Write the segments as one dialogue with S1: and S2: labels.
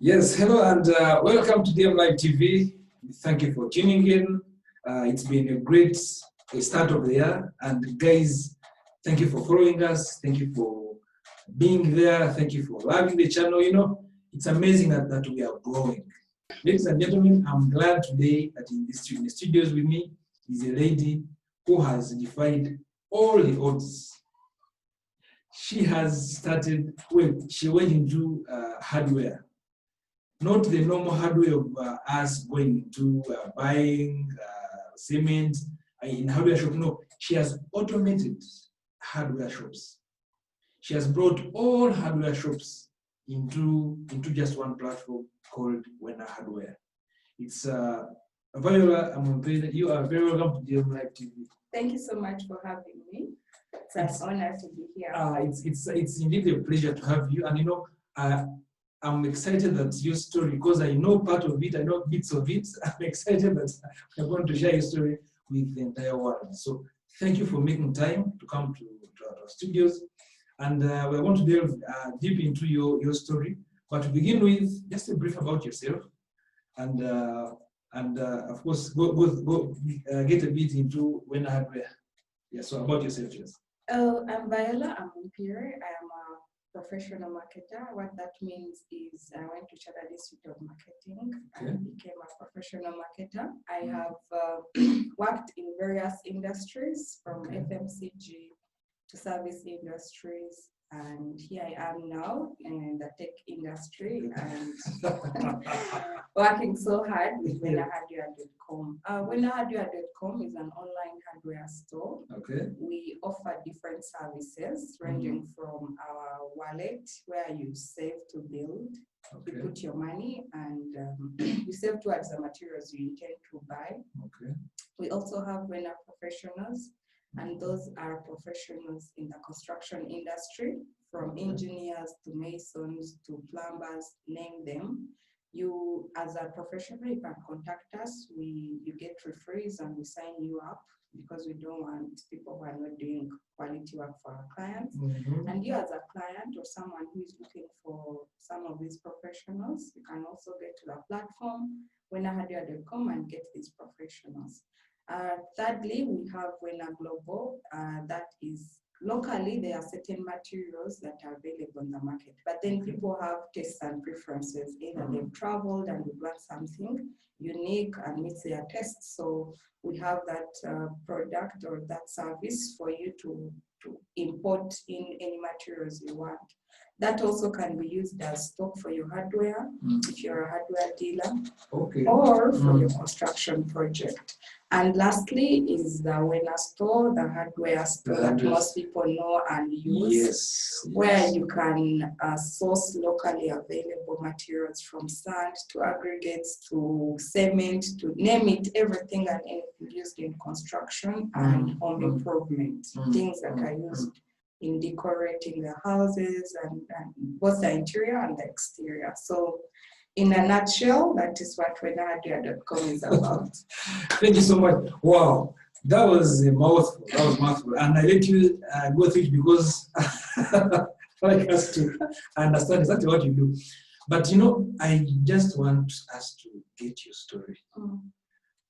S1: Yes, hello and welcome to DM Live TV. Thank you for tuning in. It's been a great start of the year, and guys, thank you for following us. Thank you for being there. Thank you for loving the channel. You know, it's amazing that we are growing. Ladies and gentlemen, I'm glad today that in the studios with me is a lady who has defied all the odds. She has started, well, she went into hardware. Not the normal hardware of us going to buying cement in hardware shop. No, she has automated hardware shops. She has brought all hardware shops into just one platform called Wena Hardware. It's Vaolah Amumpaire. You are very welcome to DM Live TV.
S2: Thank you so much for having me. It's an honor to be here.
S1: It's indeed a pleasure to have you. And you know, I'm excited that your story, because I know part of it, I know bits of it. I'm excited that you're going to share your story with the entire world. So thank you for making time to come to our studios. And we're going to delve deep into your story. But to begin with, just a brief about yourself. And of course, go get a bit into Wena Hardware. Yeah, so about yourself, yes.
S2: I'm Vaolah Amumpaire. I am a professional marketer. What that means is I went to Chartered Institute of Marketing and became a professional marketer. I have worked in various industries from FMCG to service industries, and here I am now in the tech industry and working so hard with WenaHardware.com. WenaHardware.com is an online hardware store.
S1: Okay.
S2: We offer different services ranging from our wallet, where you save to build. You put your money and you save towards the materials you intend to buy.
S1: Okay.
S2: We also have Wena Professionals, and those are professionals in the construction industry, from engineers to masons to plumbers, name them. You, as a professional, you can contact us. You get referrals and we sign you up, because we don't want people who are not doing quality work for our clients. And you, as a client or someone who is looking for some of these professionals, you can also get to the platform WenaHardware.com and get these professionals. Thirdly, we have Wena Global. That is locally, there are certain materials that are available in the market, but then people have tastes and preferences. Either they've traveled and they want something unique and meets their tastes. So we have that product or that service for you to import in any materials you want. That also can be used as stock for your hardware, if you're a hardware dealer, or for your construction project. And lastly is the Wena store, the hardware store that most people know and use, where you can source locally available materials, from sand to aggregates to cement to name it, everything and anything used in construction and home improvement, things that are used in decorating the houses and both the interior and the exterior. So in a nutshell, that is what WenaHardware.com is about.
S1: Thank you so much. Wow, that was a mouthful. That was mouthful. And I let you go through it because I like us to understand exactly what you do. But you know, I just want us to get your story.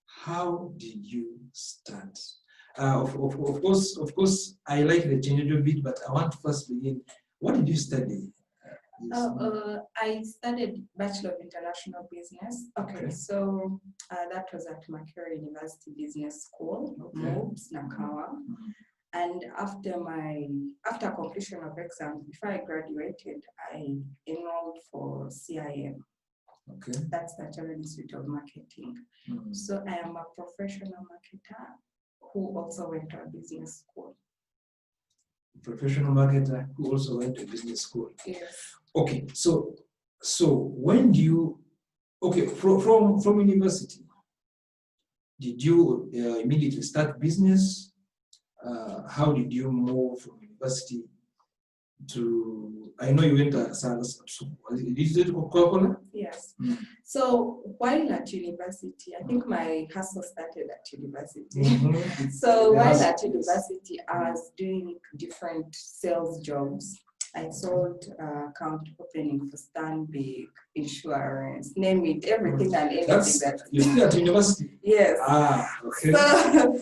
S1: How did you start? Of course, I like the change of bit, but I want to first begin. What did you study?
S2: I studied Bachelor of International Business. So that was at Macquarie University Business School, MOBS, Nakawa. And after completion of exams, before I graduated, I enrolled for CIM. That's the Chartered Institute of Marketing. So I am a professional marketer who also went to a business school.
S1: Professional marketer who also went to business school.
S2: Yes.
S1: Okay, so when do you, from university, did you immediately start business? How did you move from university to, I know you went to Coca-Cola?
S2: Yes. So while at university, I think my hustle started at university. So while at university, I was doing different sales jobs. I sold account opening for Stanbic, insurance, name it, everything and anything that.
S1: You're still at university?
S2: Yes.
S1: Ah, okay.
S2: So,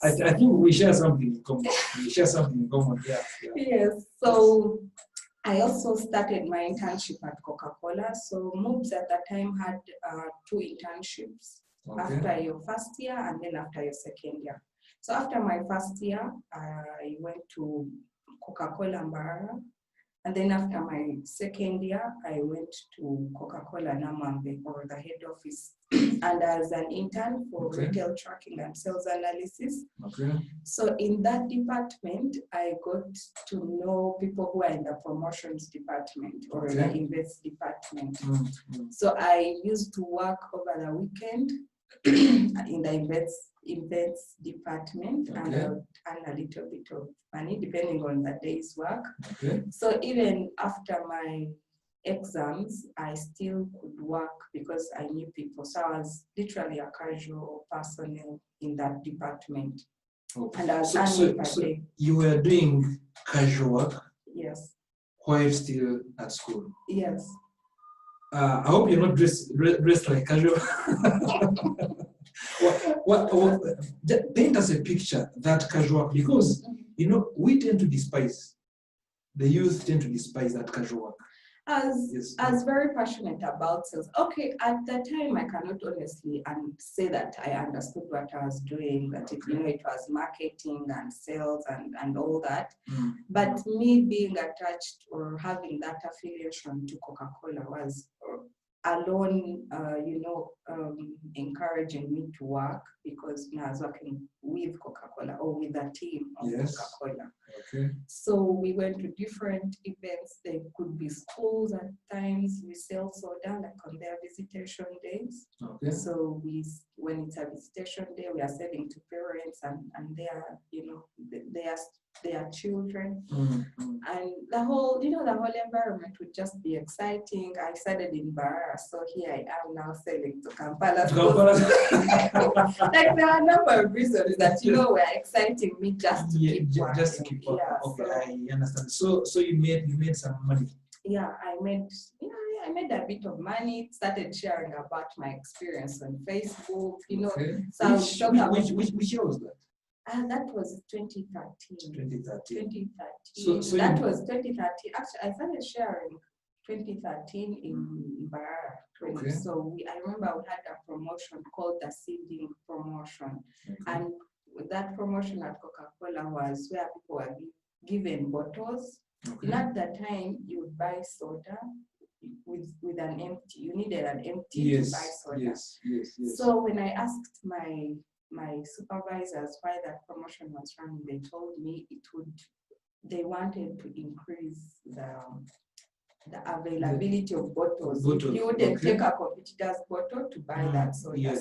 S1: I think we share something in common. We share something in common, yeah.
S2: Yes. So I also started my internship at Coca-Cola. So MOOBS at that time had 2 internships.
S1: Okay.
S2: After your first year and then after your second year. So after my first year, I went to Coca-Cola Amumpaire. And then after my second year, I went to Coca-Cola Amumpaire, or the head office, and as an intern for retail tracking and sales analysis.
S1: Okay.
S2: So in that department, I got to know people who are in the promotions department or in the invest department. So I used to work over the weekend in the events department, and I would earn a little bit of money depending on the day's work. So even after my exams, I still could work because I knew people. So I was literally a casual personnel in that department. And I was earning per day.
S1: You were doing casual work?
S2: Yes.
S1: While still at school?
S2: Yes.
S1: I hope you're not dressed like casual. Paint us a picture that casual work, because you know we tend to despise, the youth tend to despise that casual work. I was
S2: very passionate about sales. Okay, at that time I cannot honestly say that I understood what I was doing, that it was marketing and sales and all that. But me being attached or having that affiliation to Coca-Cola was alone, encouraging me to work, because I was working with Coca-Cola or with a team of Coca-Cola. So we went to different events. They could be schools at times. We sell soda like on their visitation days. So when it's a visitation day, we are selling to parents and their children. And the whole environment would just be exciting. I started in Barara, so here I am now selling to Kampala. Like there are a number of reasons that were exciting me just to keep working.
S1: Just to keep working. I understand. So you made some money.
S2: Yeah, I made a bit of money. Started sharing about my experience on Facebook. So
S1: which year was that?
S2: That was 2013.
S1: 2013.
S2: 2013. So that was 2013. Actually, I started sharing 2013 in Barara. So I remember we had a promotion called the seeding promotion. And that promotion at Coca-Cola was where people were given bottles. At that time, you would buy soda with an empty. You needed an empty to buy soda. Yes. So when I asked my supervisors why that promotion was running, they told me they wanted to increase the availability of bottles. You wouldn't take a competitor's bottle to buy that soda.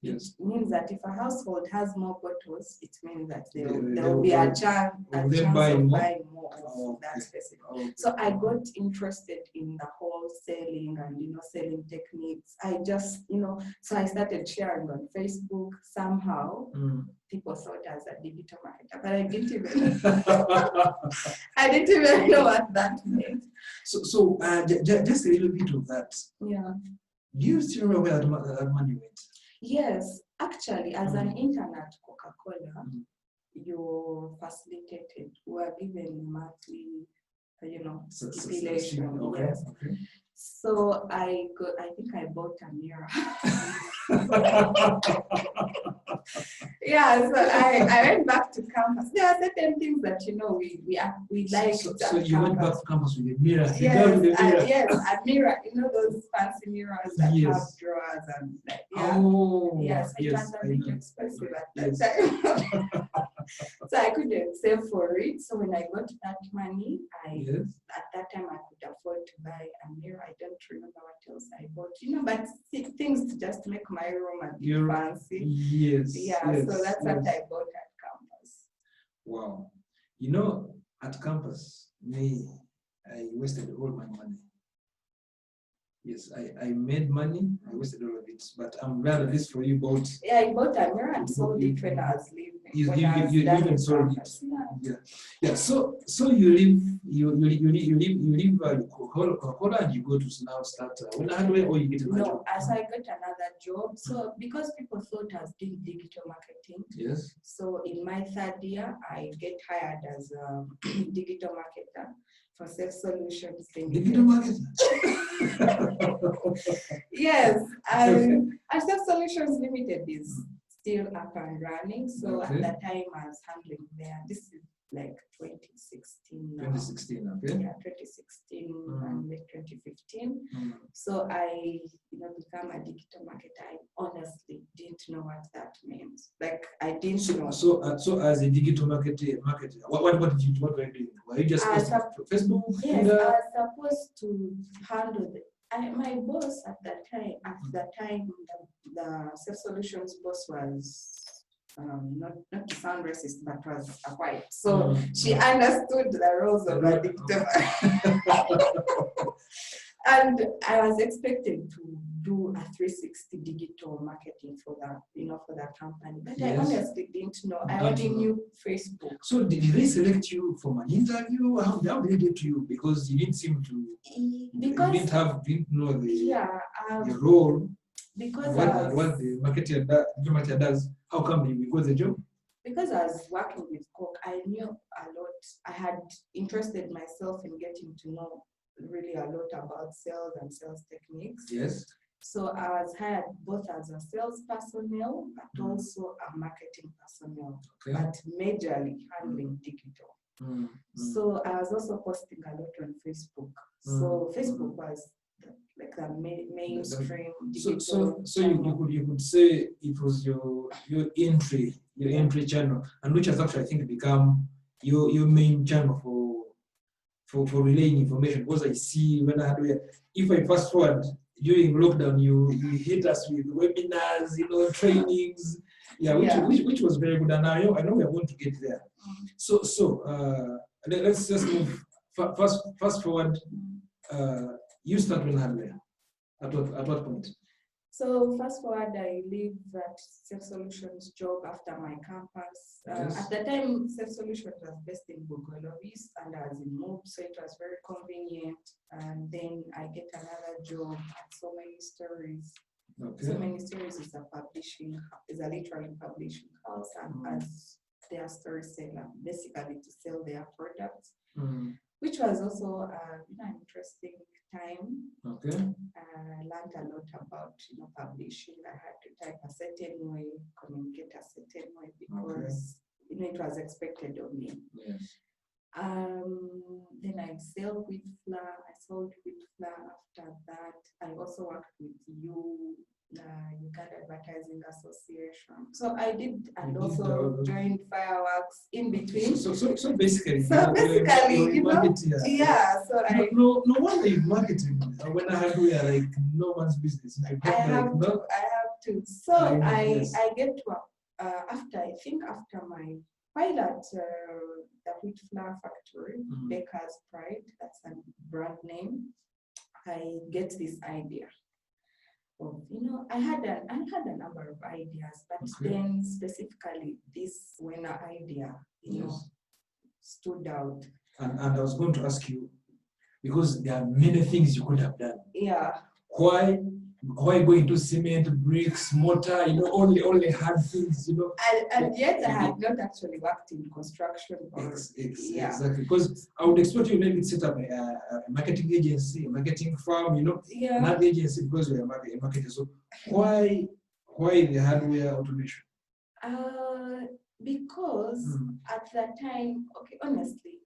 S2: It means that if a household has more bottles, it means that there will be a chance of buying more of that specific. So I got interested in the whole selling and selling techniques. I just so I started sharing on Facebook. Somehow people saw it as a digital marketer, but I didn't even know what that meant.
S1: So just a little bit of that.
S2: Yeah.
S1: Do you still remember where that money went?
S2: Yes, actually, as an intern at Coca-Cola, you're facilitated. We were given monthly, stipulation. Yes. So I think I bought a mirror. Yeah, so I went back to campus. There are certain things that we like.
S1: So you went back to campus with a mirror.
S2: Yes, a mirror. Those fancy mirrors that have drawers and yes, it was a bit expensive at that time. So I couldn't save for it. So when I got that money, at that time I could afford to buy a mirror. I don't remember what else I bought, but things to just make my room a bit fancy. So that's what I bought at campus.
S1: Wow. At campus, I wasted all my money. Yes, I made money. I wasted all of it, but I'm glad at least for you bought.
S2: Yeah, I bought a mirror and sold it when I was leaving.
S1: You
S2: done
S1: even
S2: with
S1: sold it.
S2: campus. Yeah.
S1: Yeah. So you leave Vaolah and you go to now start Wena Hardware, or you get another job?
S2: No, as I got another job. So because people thought I was doing digital marketing.
S1: Yes.
S2: So in my third year, I get hired as a digital marketer for Self Solutions.
S1: Digital marketer.
S2: Yes,
S1: Okay.
S2: and Self Solutions Limited is still up and running. So at that time, I was handling there. This is like 2016 now.
S1: 2016, okay.
S2: Yeah, 2016 and late 2015. So I, become a digital marketer. I honestly didn't know what that means. Like I didn't know.
S1: So as a digital marketer, what were you doing? Were you just posting to Facebook?
S2: Yes,
S1: Twitter?
S2: I was supposed to handle my boss at that time, the Self Solutions boss was not to sound racist, but was a white. So she understood the roles of a digital. And I was expected to do a 360 digital marketing for that company. But I honestly didn't know. I only knew Facebook.
S1: So did they select you from an interview? How did they get to you? Because you didn't seem to. Because you didn't know the role.
S2: Because
S1: what the marketer does. How come you got the job?
S2: Because I was working with Coke, I knew a lot. I had interested myself in getting to know really a lot about sales and sales techniques.
S1: Yes. So
S2: I was hired both as a sales personnel, but also a marketing personnel, but majorly handling digital. So I was also posting a lot on Facebook. So Facebook was like the mainstream digital.
S1: So you could say it was your entry channel, and which has actually I think become your main channel for relaying information. Because I see Wena Hardware, if I fast forward during lockdown, you hit us with webinars, trainings, which was very good. And I know we are going to get there. So let's just move fast forward. You start Wena Hardware. At what point?
S2: So fast forward, I leave that Self Solutions job after my campus. At the time, Self Solutions was based in Bugolovis and I was in Mob, so it was very convenient. And then I get another job at So Many Stories. So Many Stories is a literary publishing house, and as their story seller, basically to sell their products, which was also an interesting time. I learned a lot about publishing. I had to type a certain way, communicate a certain way because it was expected of me. Then I sold wheat flour. After that. I also worked with Uganda Advertising Association. So I did, and also joined Fireworks in between.
S1: So basically,
S2: So
S1: no wonder you marketing. When I had like no one's business.
S2: I have to. So I get to after my while at the wheat flour factory, Baker's Pride, that's a brand name, I get this idea of, I had a number of ideas, but then specifically this Wena idea, stood out.
S1: And I was going to ask you, because there are many things you could have done.
S2: Yeah.
S1: Why go into cement, bricks, mortar, only hard things,
S2: And yet I had not actually worked in construction.
S1: Exactly. Because I would expect you maybe set up a marketing agency, a marketing firm, not agency because you're a marketer. So why the hardware automation?
S2: Because at that time, honestly,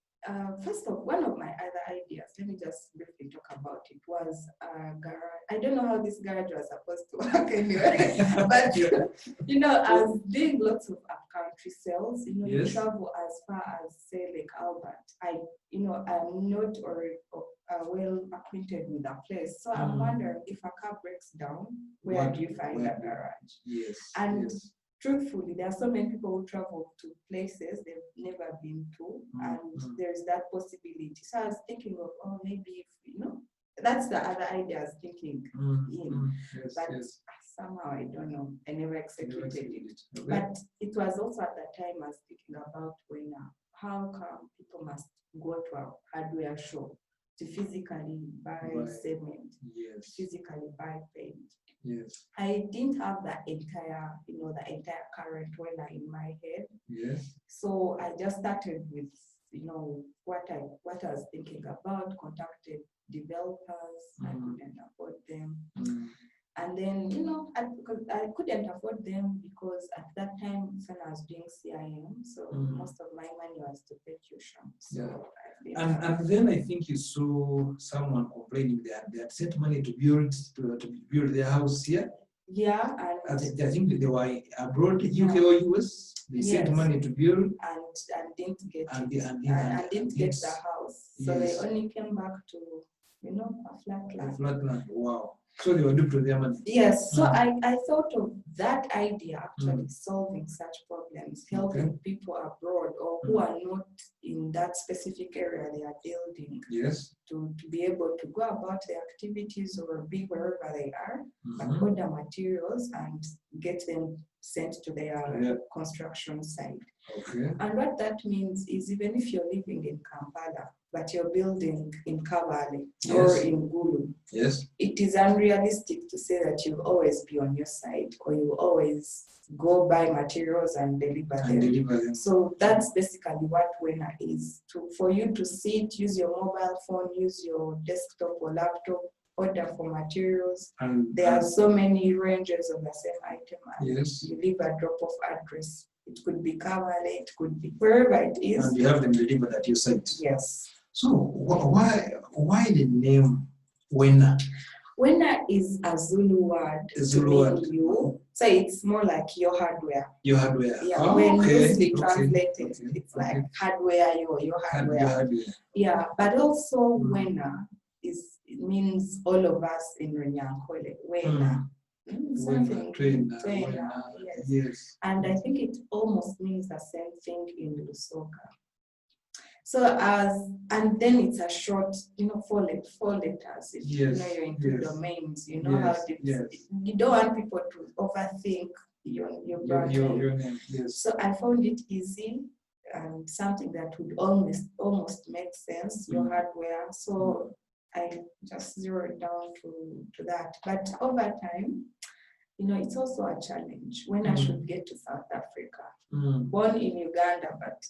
S2: first of all, one of my other ideas, let me just briefly talk about it, was a garage. I don't know how this garage was supposed to work anyway, but I was doing lots of upcountry sales. You travel as far as say Lake Albert. I'm not well acquainted with the place, so I'm wondering if a car breaks down, where do you find a garage? Truthfully, there are so many people who travel to places they've never been to, and there's that possibility. So I was thinking of, maybe if, that's the other idea I was thinking in.
S1: Yes,
S2: But
S1: yes.
S2: somehow, I don't know, I never executed it.
S1: Okay.
S2: But it was also at that time I was thinking about how come people must go to a hardware shop to physically buy cement,
S1: Yes.
S2: physically buy paint.
S1: Yes.
S2: I didn't have the entire current Wena in my head.
S1: Yes.
S2: So I just started with, what I was thinking about, contacted developers. I couldn't afford them. And then, because I couldn't afford them because at that time, when I was doing CIM, so most of my money was to pay tuition. So
S1: and then I think you saw someone complaining that they had sent money to build their house here.
S2: Yeah,
S1: I think they were abroad, UK or US. They sent money to build
S2: and didn't get
S1: and
S2: didn't get the house. So they only came back to a flat land.
S1: A flat land. Wow. So they were duped to their money.
S2: Yes. So I thought of that idea actually solving such problems, helping people abroad or who are not in that specific area they are building.
S1: Yes.
S2: To be able to go about their activities or be wherever they are, but order materials and get them sent to their construction site.
S1: Okay.
S2: And what that means is even if you're living in Kampala, but you're building in Kavale or in Gulu, it is unrealistic to say that you'll always be on your site or you always go buy materials and deliver them. So that's basically what Wena is. For you to sit, use your mobile phone, use your desktop or laptop, order for materials. And there are so many ranges of the same item. And you leave a drop-off address. It could be Kavale, it could be wherever it is.
S1: And you have them delivered at your site.
S2: Yes.
S1: So why the name Wena?
S2: Wena is a Zulu word. You. So it's more like your hardware.
S1: Your hardware.
S2: Yeah. When loosely translated, it's like hardware, your hardware. Yeah. But also Wena it means all of us in Runyankole. Wena. Something. Wena. Yes. And I think it almost means the same thing in Lusoka. So and then it's a short, 4 letters. If you're into domains, how you don't want people to overthink your brand name. So I found it easy and something that would almost make sense, your hardware. So I just zeroed down to that. But over time, it's also a challenge when I should get to South Africa, born in Uganda, but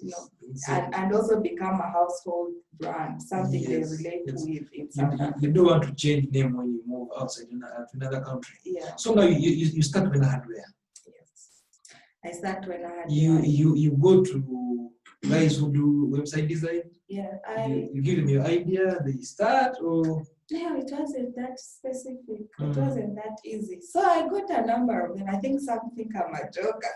S2: and also become a household brand, something they relate with in South Africa.
S1: You don't want to change name when you move outside to another country. Yeah. So now you start Wena Hardware.
S2: Yes, I start Wena Hardware.
S1: You go to guys who do website design.
S2: Yeah,
S1: you give them your idea, they start or.
S2: No, it wasn't that specific. It wasn't that easy. So I got a number of them. I think some think I'm a joker.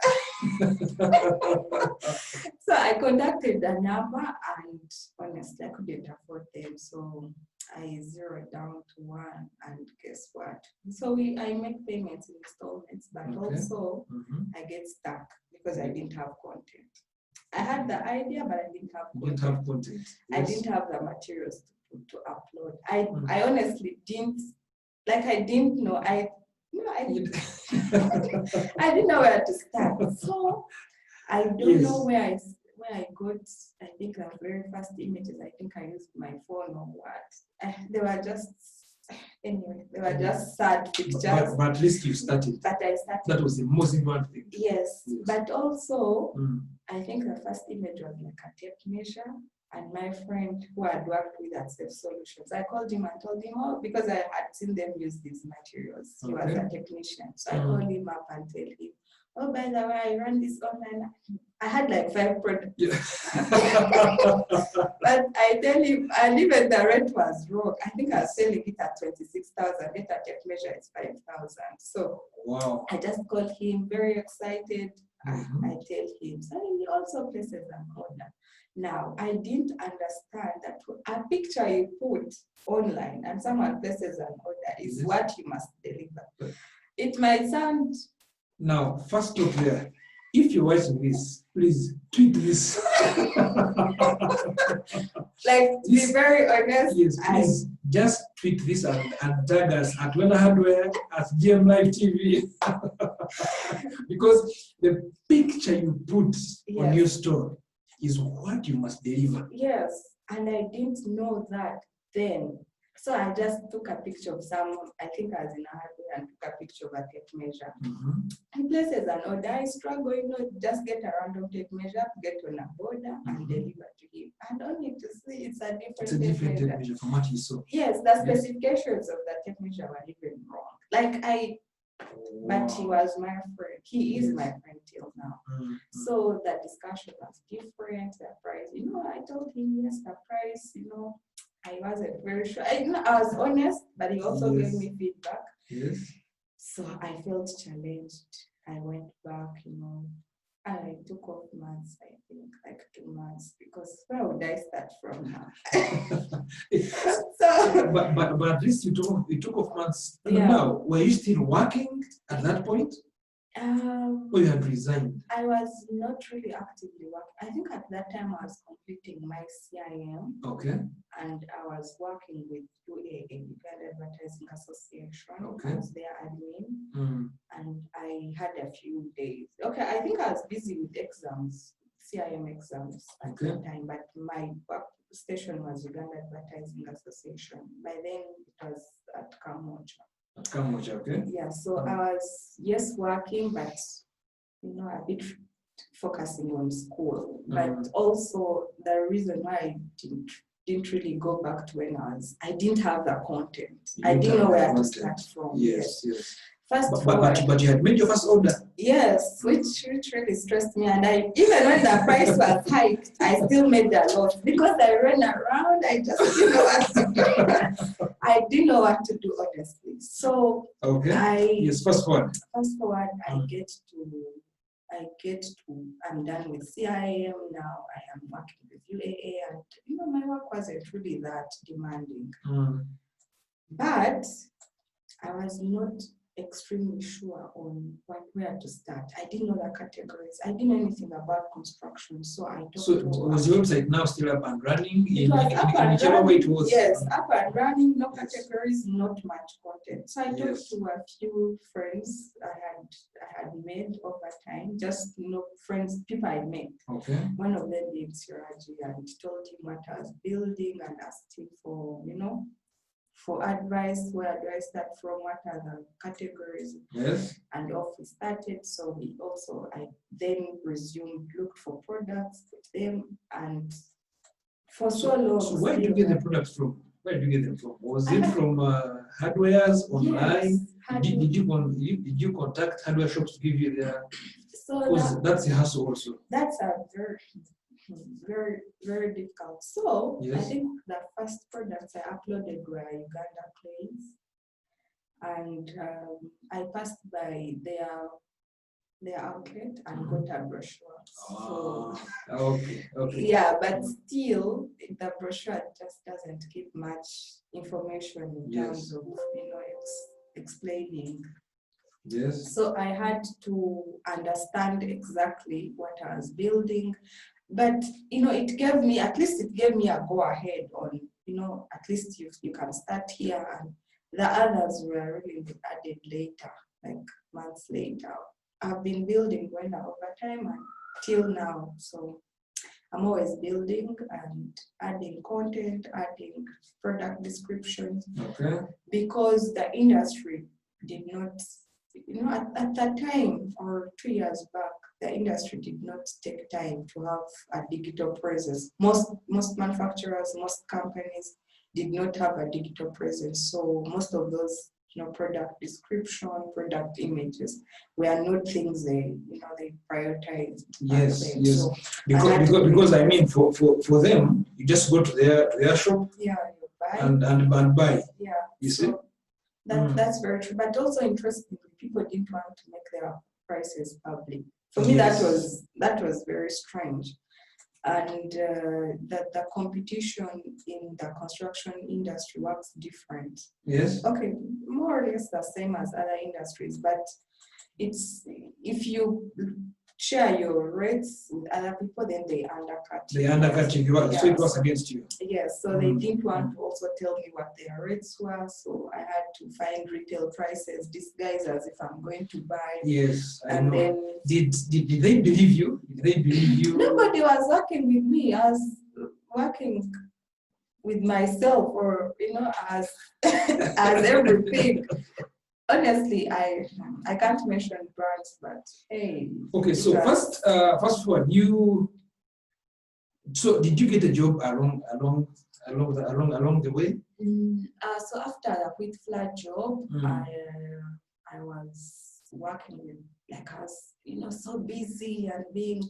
S2: So I contacted a number and honestly, I couldn't afford them. So I zeroed down to one and guess what? So I make payments in installments, but also I get stuck because I didn't have content. I had the idea, but I didn't have content. I didn't have the materials to upload. I honestly didn't know. I didn't know where to start. So I don't know where I got. I think the very first images. I think I used my phone or what. They were just sad pictures.
S1: But at least you started.
S2: But I started.
S1: That was the most important thing.
S2: Yes. But also I think the first image was like a tape measure. And my friend who had worked with at Safe Solutions, I called him and told him, because I had seen them use these materials. He was a technician. So I called him up and told him, by the way, I run this online. I had like 5 products. But I tell him, and even the rent was wrong. I think I was selling it at 26,000. Later, tape measure is 5,000. So I just called him, very excited. I tell him, so he also places an order. Now, I didn't understand that a picture you put online and someone places an order is what you must deliver. It might sound...
S1: Now, first off there, if you're watching this, please tweet this.
S2: Like, to be very honest,
S1: just tweet this and tag us at Wena Hardware, at GM Live TV. Because the picture you put on your store is what you must deliver.
S2: Yes, and I didn't know that then. So I just took a picture of I think I was in a hardware and took a picture of a tape measure. And places an order, I struggle, just get a random tape measure, get on a border and deliver to him. And only to see it's a different
S1: tape measure from what you saw.
S2: Yes, the specifications of the tape measure were even wrong. But he was my friend. He is my friend till now. So the discussion was different, the price. I told him, yes, the price, I wasn't very sure. I was honest, but he also gave me feedback.
S1: Yes.
S2: So I felt challenged. I went back, I took off months, I think, like 2 months, because where would I start from now?
S1: But at least you took off months. Now, were you still working at that point? Or you had resigned?
S2: I was not really actively working. I think at that time I was completing my CIM.
S1: Okay.
S2: And I was working with UAA, Uganda Advertising Association.
S1: Okay.
S2: I was their admin. And I had a few days. Okay, I think I was busy with exams, CIM exams at that time, but my work station was Uganda Advertising Association. By then it was at Kamoja.
S1: Okay.
S2: Yeah, so I was, working, but, a bit focusing on school. But also the reason why I didn't really go back to when I didn't have the content. I didn't know where to start from.
S1: Yes.
S2: But
S1: you had made your first order.
S2: Yes, which really stressed me. And even when the price was hiked, I still made a loss because I ran around. I just didn't know what to do. I didn't know what to do, honestly. So
S1: fast forward.
S2: I'm done with CIM now. I am working with UAA, and my work wasn't really that demanding. But I was not extremely sure on where to start. I didn't know the categories. I didn't know anything about construction. So I talked to
S1: was your website now still up and running?
S2: It was up and
S1: whichever
S2: running.
S1: way it was.
S2: Yes, up and running, no categories, not much content. So I talked to a few friends I had made over time, just friends, people I met.
S1: Okay.
S2: One of them named Siraji, and told him what I was building and asked him for advice, where do I start from, what are the categories?
S1: Yes.
S2: And off we started. So I then looked for products with them, and for so long.
S1: So where did you get the products from? Where did you get them from? Was it from hardwares online?
S2: Yes,
S1: did you contact hardware shops to give you their? So that's a hassle also.
S2: That's a very, very difficult. So I think the first products I uploaded were Uganda clays, and I passed by their outlet and got a brochure.
S1: Okay.
S2: Yeah, but still the brochure just doesn't give much information in terms of explaining.
S1: Yes.
S2: So I had to understand exactly what I was building. But it gave me a go ahead on, at least you can start here, and the others were really added later, like months later. I've been building Wena over time until now. So I'm always building and adding content, adding product descriptions.
S1: Okay. Because
S2: the industry did not, at that time or 2 years back, the industry did not take time to have a digital presence. Most manufacturers, most companies did not have a digital presence. So most of those, product description, product images were not things they prioritized.
S1: Yes.
S2: So
S1: because I mean, for them, you just go to their shop.
S2: Yeah, you buy
S1: and buy.
S2: Yeah.
S1: You see.
S2: That's very true. But also interestingly, people didn't want to make their prices public. For me, that was very strange. And that the competition in the construction industry works different.
S1: Yes.
S2: Okay, more or less the same as other industries, but if you share your rates with other people, then they undercut you.
S1: They undercut you. So it was against you.
S2: Yes, so they didn't want to also tell me what their rates were, so I had to find retail prices, disguise as if I'm going to buy.
S1: Yes,
S2: and then
S1: did they believe you? Did they believe you?
S2: Nobody was working with me. I was working with myself, or as as everything. Honestly, I can't mention brands, but hey.
S1: Okay, so fast forward, so did you get a job along the way?
S2: So after the quit flat job, I was working with, like, I was so busy and being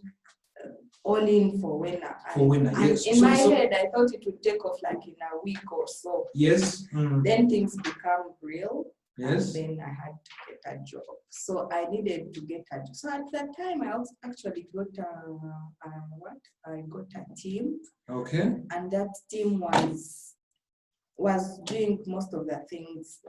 S2: all in for Wena.
S1: Yes.
S2: In my head, I thought it would take off like in a week or so.
S1: Yes.
S2: Then things become real.
S1: Yes.
S2: And then I had to get a job. So I needed to get a job. So at that time, I also actually got I got a team.
S1: Okay.
S2: And that team was doing most of the things,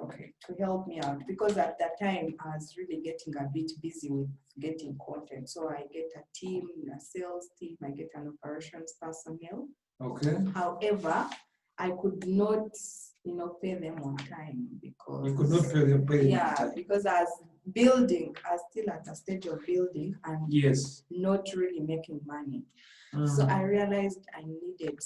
S2: to help me out, because at that time I was really getting a bit busy with getting content. So I get a team, a sales team, I get an operations personnel.
S1: Okay.
S2: However, I could not, pay them on time, because
S1: you could not pay them on time.
S2: Because I was still at a stage of building and
S1: yes,
S2: not really making money. So I realized I needed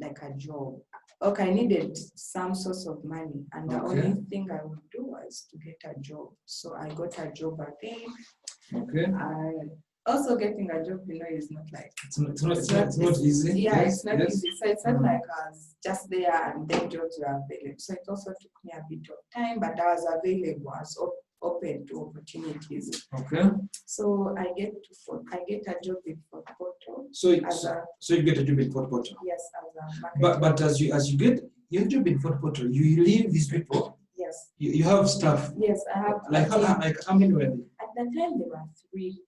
S2: like a job. I needed some source of money, and the only thing I would do was to get a job. So I got a job again.
S1: Okay.
S2: Also getting a job, is not like
S1: it's not easy.
S2: Yeah,
S1: yes,
S2: it's not easy. So it's not like I was just there and then jobs were available. So it also took me a bit of time, but I was available. I was open to opportunities.
S1: Okay.
S2: So I get a job in Fort Portal.
S1: So you get a job in Fort Portal.
S2: Yes, as a marketer.
S1: But as you get your job in Fort Portal, you leave these people.
S2: Yes.
S1: You have staff.
S2: Yes, I have.
S1: Like how many were they?
S2: At that time there were 3.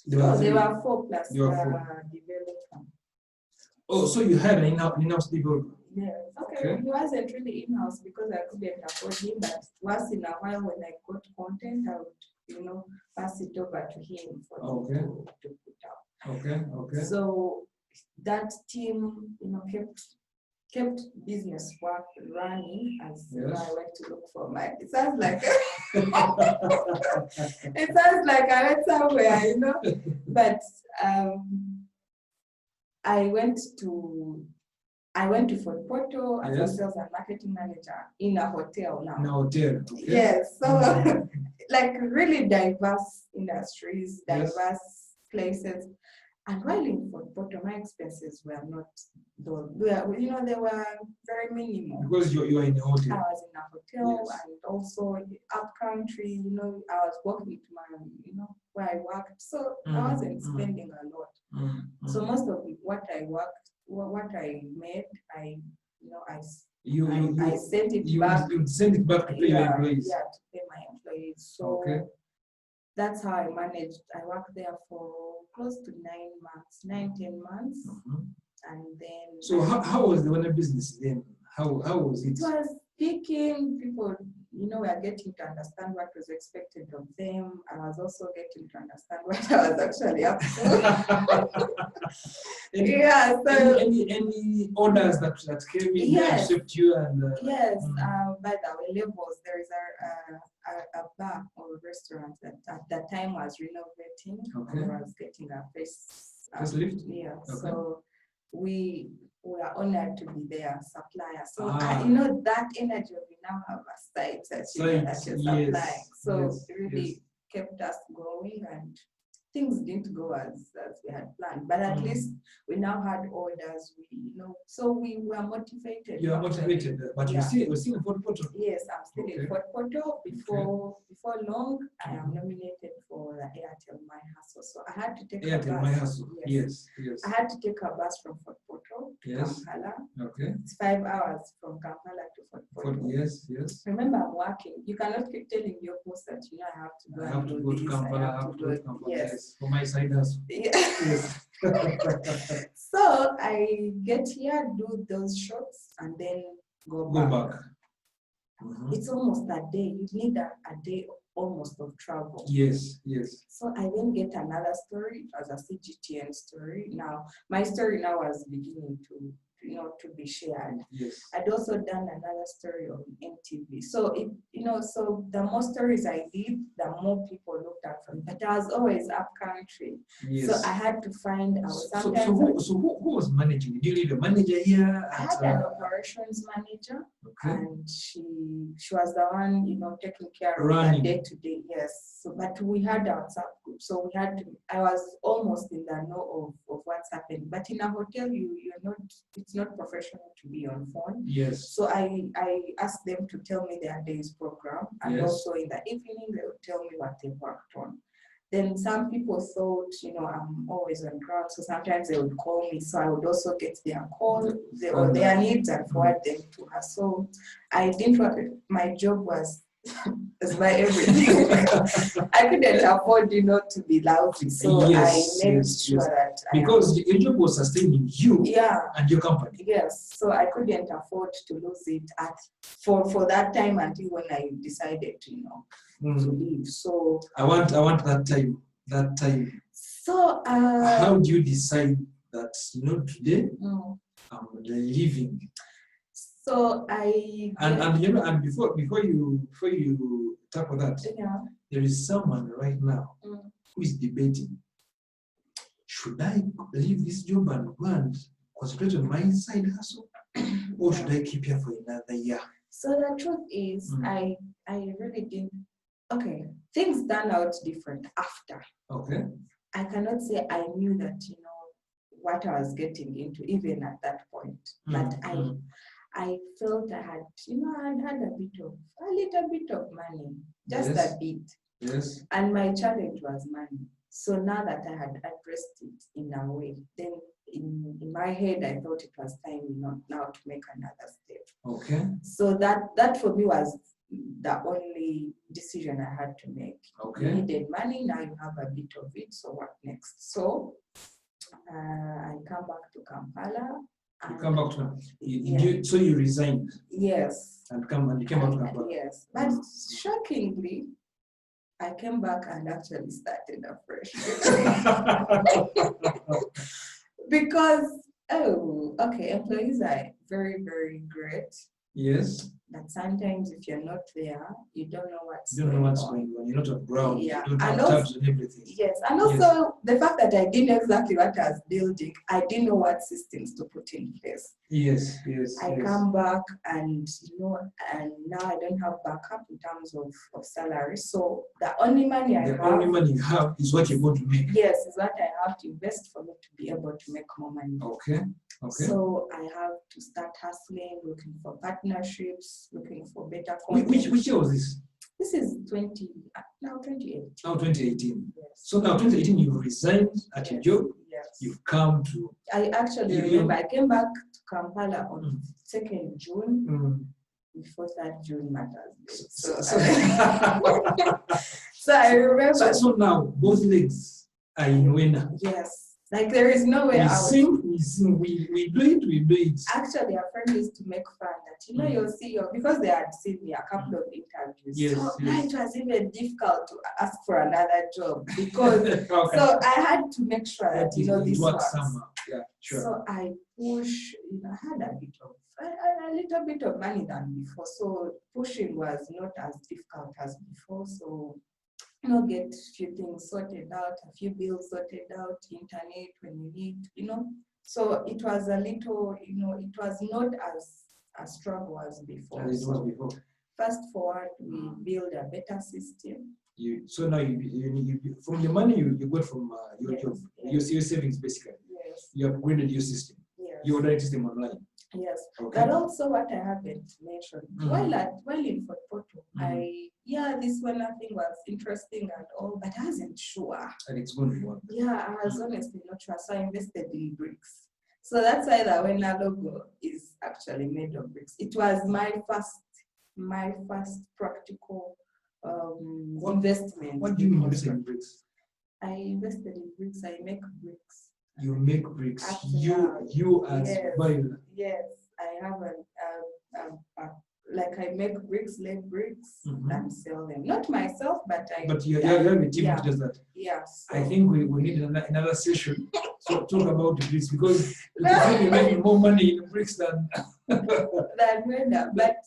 S1: There were
S2: 4 plus the developer.
S1: Oh, so you had an in-house developer?
S2: Yes. Okay. He wasn't really in-house because I couldn't afford him, but once in a while when I got content, I would, pass it over to him for him to put out.
S1: Okay.
S2: So that team, kept business work running as I went to look for my. It sounds like I went somewhere, But I went to Fort Portal as a sales and marketing manager in a hotel now.
S1: In a hotel. Okay.
S2: Yes. So like really diverse industries, diverse places. And while in Fort Portal, my expenses were not those. They were very minimal.
S1: Because you are in a hotel.
S2: I was in a hotel, and also up country. I was walking to my, where I worked, so I wasn't spending a lot. So most of what I made, I sent it back.
S1: You send it back to pay your employees.
S2: Yeah, to pay my employees. So that's how I managed. I worked there for close to 10 months. And then.
S1: So how was the Wena business then? How was it?
S2: It was speaking, people, were getting to understand what was expected of them. I was also getting to understand what I was actually up to. So
S1: any orders that came in that shaped you and
S2: by the way, levels, there is a bar or a restaurant that at that time was renovating. I was getting a
S1: facelift.
S2: So we are honored to be their supplier. So that energy we now have a site that you're supplying. So it really kept us going, and things didn't go as we had planned. But at least we now had orders. So we were motivated.
S1: You are motivated, but you're still in Fort Portal.
S2: Yes, I'm still in Fort Portal. Before long, I am nominated for the Airtel My Hustle. So I had to take a bus.
S1: My Hustle. Yes.
S2: I had to take a bus from Fort Portal to Kampala.
S1: Okay.
S2: It's 5 hours from Kampala to Fort Portal.
S1: Yes.
S2: Remember, I'm working. You cannot keep telling your boss that I have to go.
S1: I have to go to Kampala. I have to go to Kampala. Yes. For my side hustle.
S2: Yes. So I get here, do those shots, and then go back. It's almost a day. You need a day almost of travel.
S1: Yes, yes.
S2: So I then get another story as a CGTN story. Now, my story now was beginning to, to be shared.
S1: Yes.
S2: I'd also done another story on MTV. So so the more stories I did, the more people looked at from. But I was always up country.
S1: Yes.
S2: So I had to find out sometimes.
S1: So who was managing? Did you need a manager here?
S2: I had an operations manager, and she was the one, taking care of the day-to-day. Yes. So, but we had our WhatsApp group, so we had to. I was almost in the know of what's happening. But in a hotel, you're not. It's not professional to be on phone.
S1: Yes.
S2: So I asked them to tell me their day's program, and also in the evening they would tell me what they worked on. Then some people thought, I'm always on ground, so sometimes they would call me, so I would also get their call or their needs and forward them to her. So I didn't want, my job was my everything. I couldn't afford, to be lousy, so I made sure that
S1: because your job was sustaining you and your company.
S2: Yes, so I couldn't afford to lose it for that time until when I decided to, to leave. So
S1: I want that time. That time.
S2: So
S1: how do you decide that today I'm leaving?
S2: So I
S1: and before you tackle that, there is someone right now who is debating, should I leave this job and go and concentrate on my side hustle, or should I keep here for another year?
S2: So the truth is, I really didn't. Okay, things turned out different after.
S1: Okay.
S2: I cannot say I knew that, what I was getting into, even at that point. But I felt I had, I'd had a little bit of money, just a bit.
S1: Yes.
S2: And my challenge was money. So now that I had addressed it in a way, then in my head, I thought it was time, now to make another step.
S1: Okay.
S2: So that for me was the only decision I had to make.
S1: Okay.
S2: You needed money, now you have a bit of it, so what next? So I come back to Kampala.
S1: You come back to so you resigned?
S2: Yes.
S1: And you came back to Kampala?
S2: Yes. But shockingly, I came back and actually started afresh. Because, employees are very, very great.
S1: Yes.
S2: But sometimes if you're not there, you don't know what's
S1: going on. You're not on ground.
S2: Yeah.
S1: You don't have tabs on everything.
S2: Yes. And also the fact that I didn't know exactly what I was building, I didn't know what systems to put in place.
S1: Yes.
S2: I come back and and now I don't have backup in terms of salary. So the only money
S1: you have is what you're going to make.
S2: Yes, is what I have to invest for me to be able to make more money.
S1: Okay.
S2: So I have to start hustling, looking for partnerships, looking for better content.
S1: Which year was this?
S2: This is 2018.
S1: Now 2018.
S2: Yes.
S1: So now 2018, you resigned at your job.
S2: Yes.
S1: You've come to.
S2: I actually remember I came back to Kampala on 2nd June. Before that June matters. So I remember.
S1: So now both legs are in Wena.
S2: Yes. Like there is no way out.
S1: We sing, we do it.
S2: Actually, a friend used to make fun that, you'll see because they had seen me a couple of interviews.
S1: Yes,
S2: so it was even difficult to ask for another job because so I had to make sure that this works.
S1: Yeah, sure.
S2: So I push, I had a little bit of money than before. So pushing was not as difficult as before. So get a few things sorted out, a few bills sorted out, internet when you need, So it was a little, it was not as a struggle as before.
S1: As it was before.
S2: Fast forward, we build a better system.
S1: So now you from the money you got from your job, your savings basically.
S2: Yes.
S1: You upgraded your system.
S2: Yes.
S1: Your direct system online.
S2: Yes.
S1: Okay.
S2: But also what I haven't mentioned, while in Fort Porto, this Wena thing was interesting and all, but I wasn't sure.
S1: And it's going to work.
S2: Yeah, I was honestly not sure. So I invested in bricks. So that's why the Wena logo is actually made of bricks. It was my first practical investment.
S1: What do you mean invest in bricks?
S2: I invested in bricks. I make bricks.
S1: You make bricks. You as Vaolah.
S2: Yes, I have like I make bricks, leg bricks, and sell them. Not myself, but I.
S1: But you have a team that does that.
S2: Yes.
S1: I think we need another session to talk about bricks, because you're making more money in bricks than
S2: Wena, but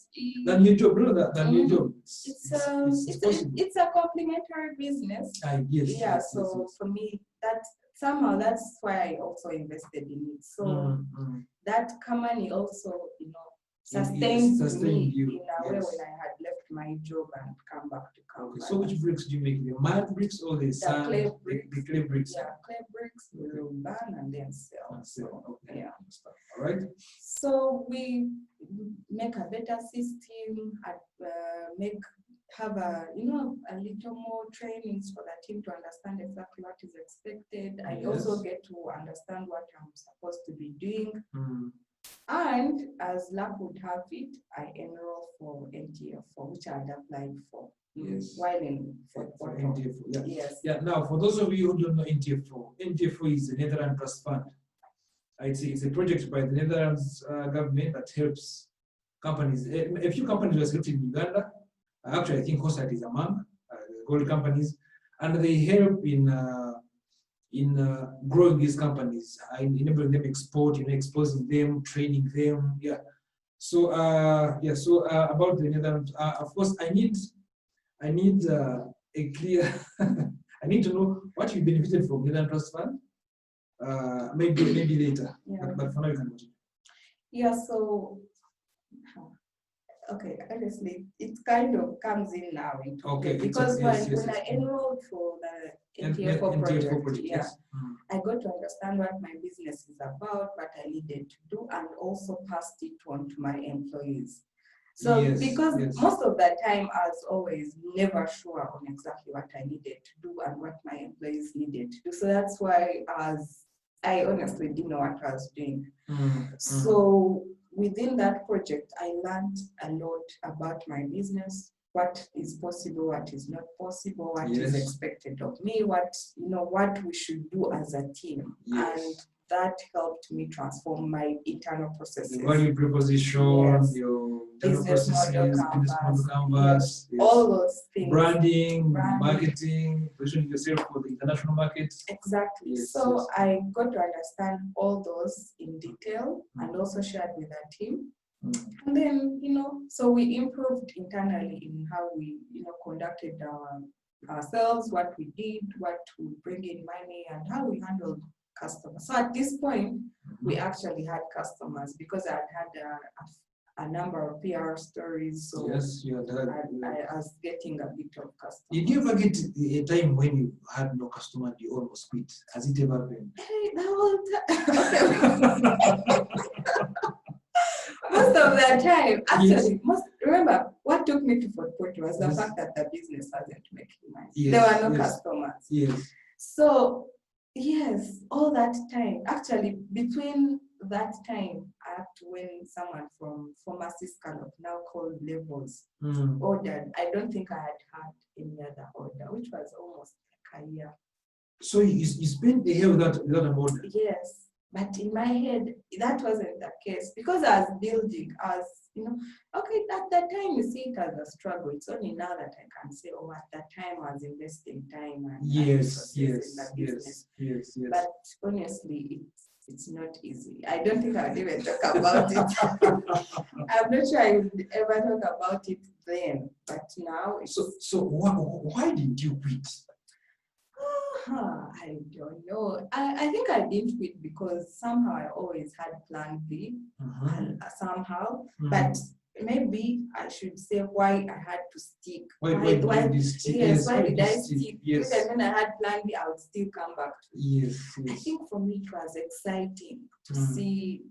S1: than your job, brother. Than your job.
S2: It's a complementary business.
S1: Yes.
S2: Yeah.
S1: Yes,
S2: So for me, that's why I also invested in it. So that company also, sustained me
S1: you.
S2: in a way when I had left my job and come back to Kampala.
S1: Okay, so which bricks do you make? The mud bricks or the sand?
S2: Clay bricks.
S1: The clay bricks.
S2: Yeah, clay bricks we will burn and then sell.
S1: Okay.
S2: Yeah.
S1: All right.
S2: So we make a better system, have a little more trainings for the team to understand exactly what is expected. I also get to understand what I'm supposed to be doing. And as luck would have it, I enroll for NTF4, which I had applied for.
S1: Yes.
S2: While in
S1: for NTF4. Yeah.
S2: Yes.
S1: Yeah. Now, for those of you who don't know NTF4, NTF4 is the Netherlands Trust Fund. It's a project by the Netherlands government that helps companies. A few companies were selected in Uganda. Actually, I think Cosat is among the gold companies, and they help in growing these companies, enabling them export, exposing them, training them. Yeah. So about the Netherlands, of course, I need a clear. I need to know what you benefited from Netherlands Trust Fund. Maybe later.
S2: Yeah.
S1: But for now you can continue.
S2: Yeah. So. Okay, honestly, it kind of comes in now into play because when I enrolled for the NTF4 project, I got to understand what my business is about, what I needed to do, and also passed it on to my employees. So because most of the time I was always never sure on exactly what I needed to do and what my employees needed to do. So that's why I honestly didn't know what I was doing. So within that project, I learned a lot about my business, what is possible, what is not possible, what is expected of me, what we should do as a team. And that helped me transform my internal processes.
S1: The value proposition, your
S2: business model
S1: canvas,
S2: all those things.
S1: Branding, marketing, positioning yourself for the international market.
S2: Exactly. So I got to understand all those in detail and also shared with our team. And then, so we improved internally in how we, conducted ourselves, what we did, what we bring in money, and how we handled customers. So at this point, we actually had customers because I had a number of PR stories. So I was getting a bit of customers.
S1: Did you ever get a time when you had no customer and you almost quit? Has it ever been?
S2: Hey, most of the time, actually, remember, what took me to Fort Porto was the fact that the business wasn't making money. There were no customers. So, all that time, actually, between that time up to when someone from former Scallop, now called Levels, ordered, I don't think I had any other order, which was almost like a year.
S1: So you spent a year without an order?
S2: Yes. But in my head, that wasn't the case because I was building, at that time you see it as a struggle. It's only now that I can say, at that time I was investing time and resources in the business.
S1: Yes.
S2: But honestly, it's not easy. I don't think I would even talk about it. I'm not sure I would ever talk about it then, but now it's...
S1: So why did you quit?
S2: I don't know. I think I didn't quit because somehow I always had plan B somehow. But maybe I should say why I had to stick. Why did I stick? Because when I had plan B, I would still come back to it. I think for me it was exciting to see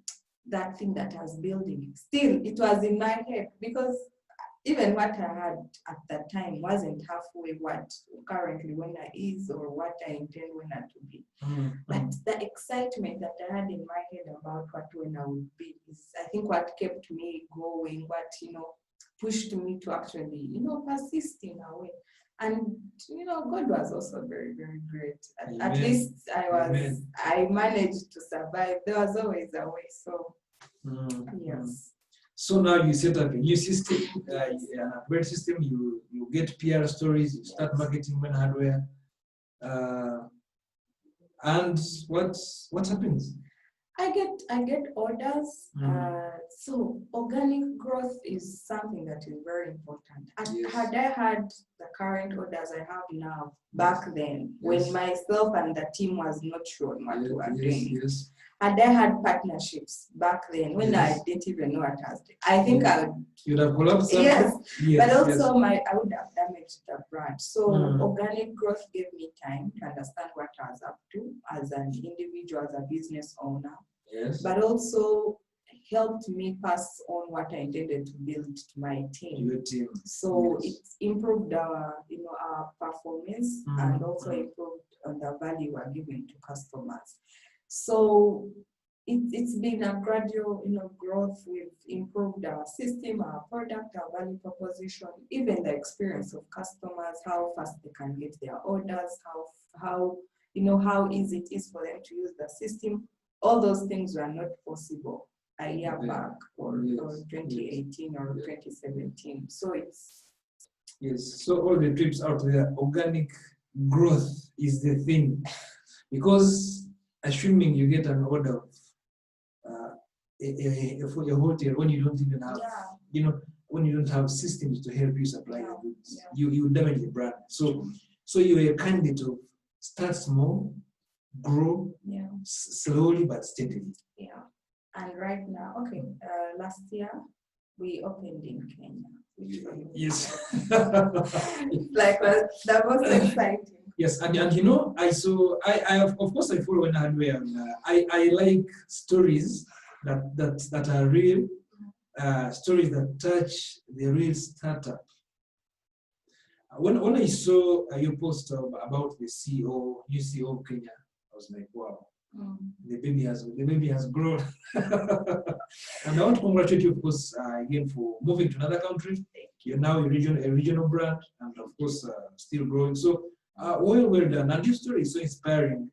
S2: that thing that I was building. Still, it was in my head because even what I had at that time wasn't halfway what currently Wena is or what I intend Wena to be. But the excitement that I had in my head about what Wena would be is, I think, what kept me going, what, pushed me to actually, persist in a way. And, God was also very, very great. At least I managed to survive. There was always a way. So, yes.
S1: So now you set up a new system, an upgrade system. You get PR stories. You start marketing Wena Hardware. And what happens?
S2: I get orders. So organic growth is something that is very important. Had I had the current orders I have now back then, when myself and the team was not sure what we were doing, had I had partnerships back then when I didn't even know what I was doing, I think
S1: you'd have collapsed.
S2: Yes, but also I would have damaged the brand. So organic growth gave me time to understand what I was up to as an individual, as a business owner.
S1: Yes.
S2: But also helped me pass on what I intended to build to my team.
S1: Your team.
S2: So it improved our performance and also improved on the value we're giving to customers. So it's been a gradual, growth. We've improved our system, our product, our value proposition, even the experience of customers, how fast they can get their orders, how easy it is for them to use the system. All those things were not possible a year back or 2018 or 2017. So it's...
S1: Yes, so all the trips out there, organic growth is the thing. Because assuming you get an order of for your hotel when you don't even have, when you don't have systems to help you supply the goods, you damage the brand. So you're a candidate of start small, grow slowly but steadily.
S2: Yeah, and right now, last year we opened in Kenya.
S1: Yes.
S2: Like that was exciting.
S1: Yes, and I of course I follow Wena Hardware. I like stories that are real, stories that touch the real startup. When I saw your post about the new CEO of Kenya, I was like, wow, the baby has grown. And I want to congratulate you, of course, again for moving to another country. You're now a regional brand, and of course, still growing. So, well done. And your story is so inspiring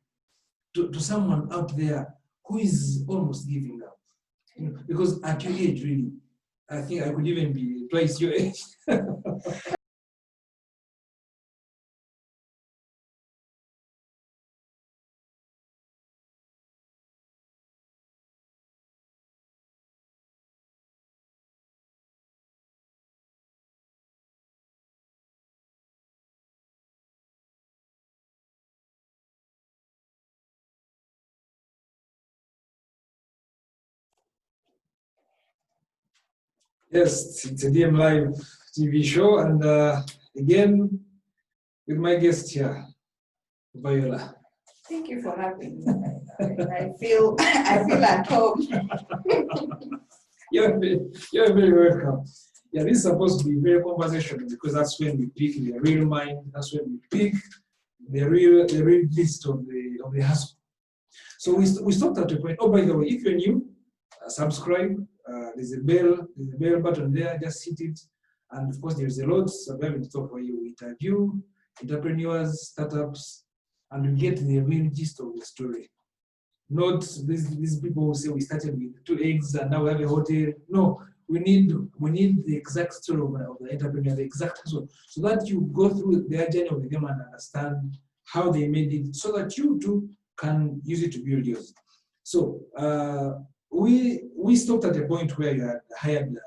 S1: to someone out there who is almost giving up. Because at your age, really, I think I could even be twice your age. Yes, it's a DM Live TV show, and again, with my guest here, Vaolah.
S2: Thank you for having me. I feel at home.
S1: You're very welcome. Yeah, this is supposed to be very conversational because that's when we pick the real mind. That's when we pick the real gist of the hustle. So we stopped at a point. Oh, by the way, if you're new, subscribe. There's a bell button there. Just hit it, and of course there's a lot of them to talk for you. We interview entrepreneurs, startups, and we get the real gist of the story. Not these people who say we started with 2 eggs and now we have a hotel. No, we need the exact story of the entrepreneur, the exact so that you go through their journey with them and understand how they made it, so that you too can use it to build yours. So we stopped at a point where you had hired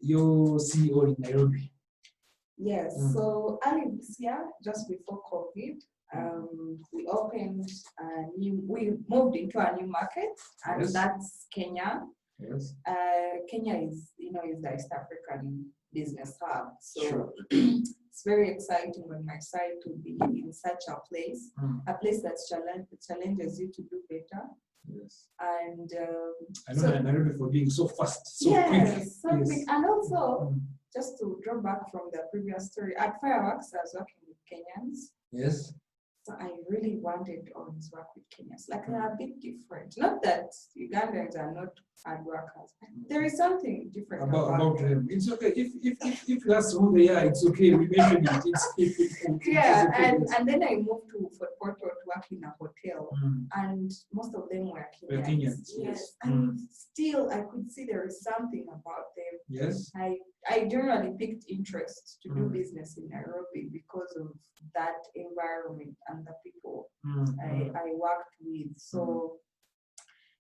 S1: your CEO in Nairobi.
S2: Yes. So early this year, just before COVID, we we moved into a new market, and that's Kenya.
S1: Yes.
S2: Kenya is the East African business hub. So it's very exciting on my side to be in such a place that challenges you to do better.
S1: Yes.
S2: And
S1: I know Nairobi for being so fast, so quick.
S2: So quick. And also, just to draw back from the previous story, at Fireworks, I was working with Kenyans.
S1: Yes.
S2: So I really wanted to always work with Kenyans. Like, they are a bit different. Not that Ugandans are not hard workers. There is something different about them.
S1: It's okay. If that's who they are, it's okay. We mentioned it. It's
S2: okay. And then I moved to Fort Portal to work in a hotel,
S1: Mm.
S2: and most of them were
S1: Were
S2: Kenyans.
S1: Kenyans, yes.
S2: And still I could see there is something about them.
S1: Yes.
S2: I generally picked interest to do
S1: Mm.
S2: business in Nairobi because of that environment and the people
S1: Mm.
S2: I worked with. So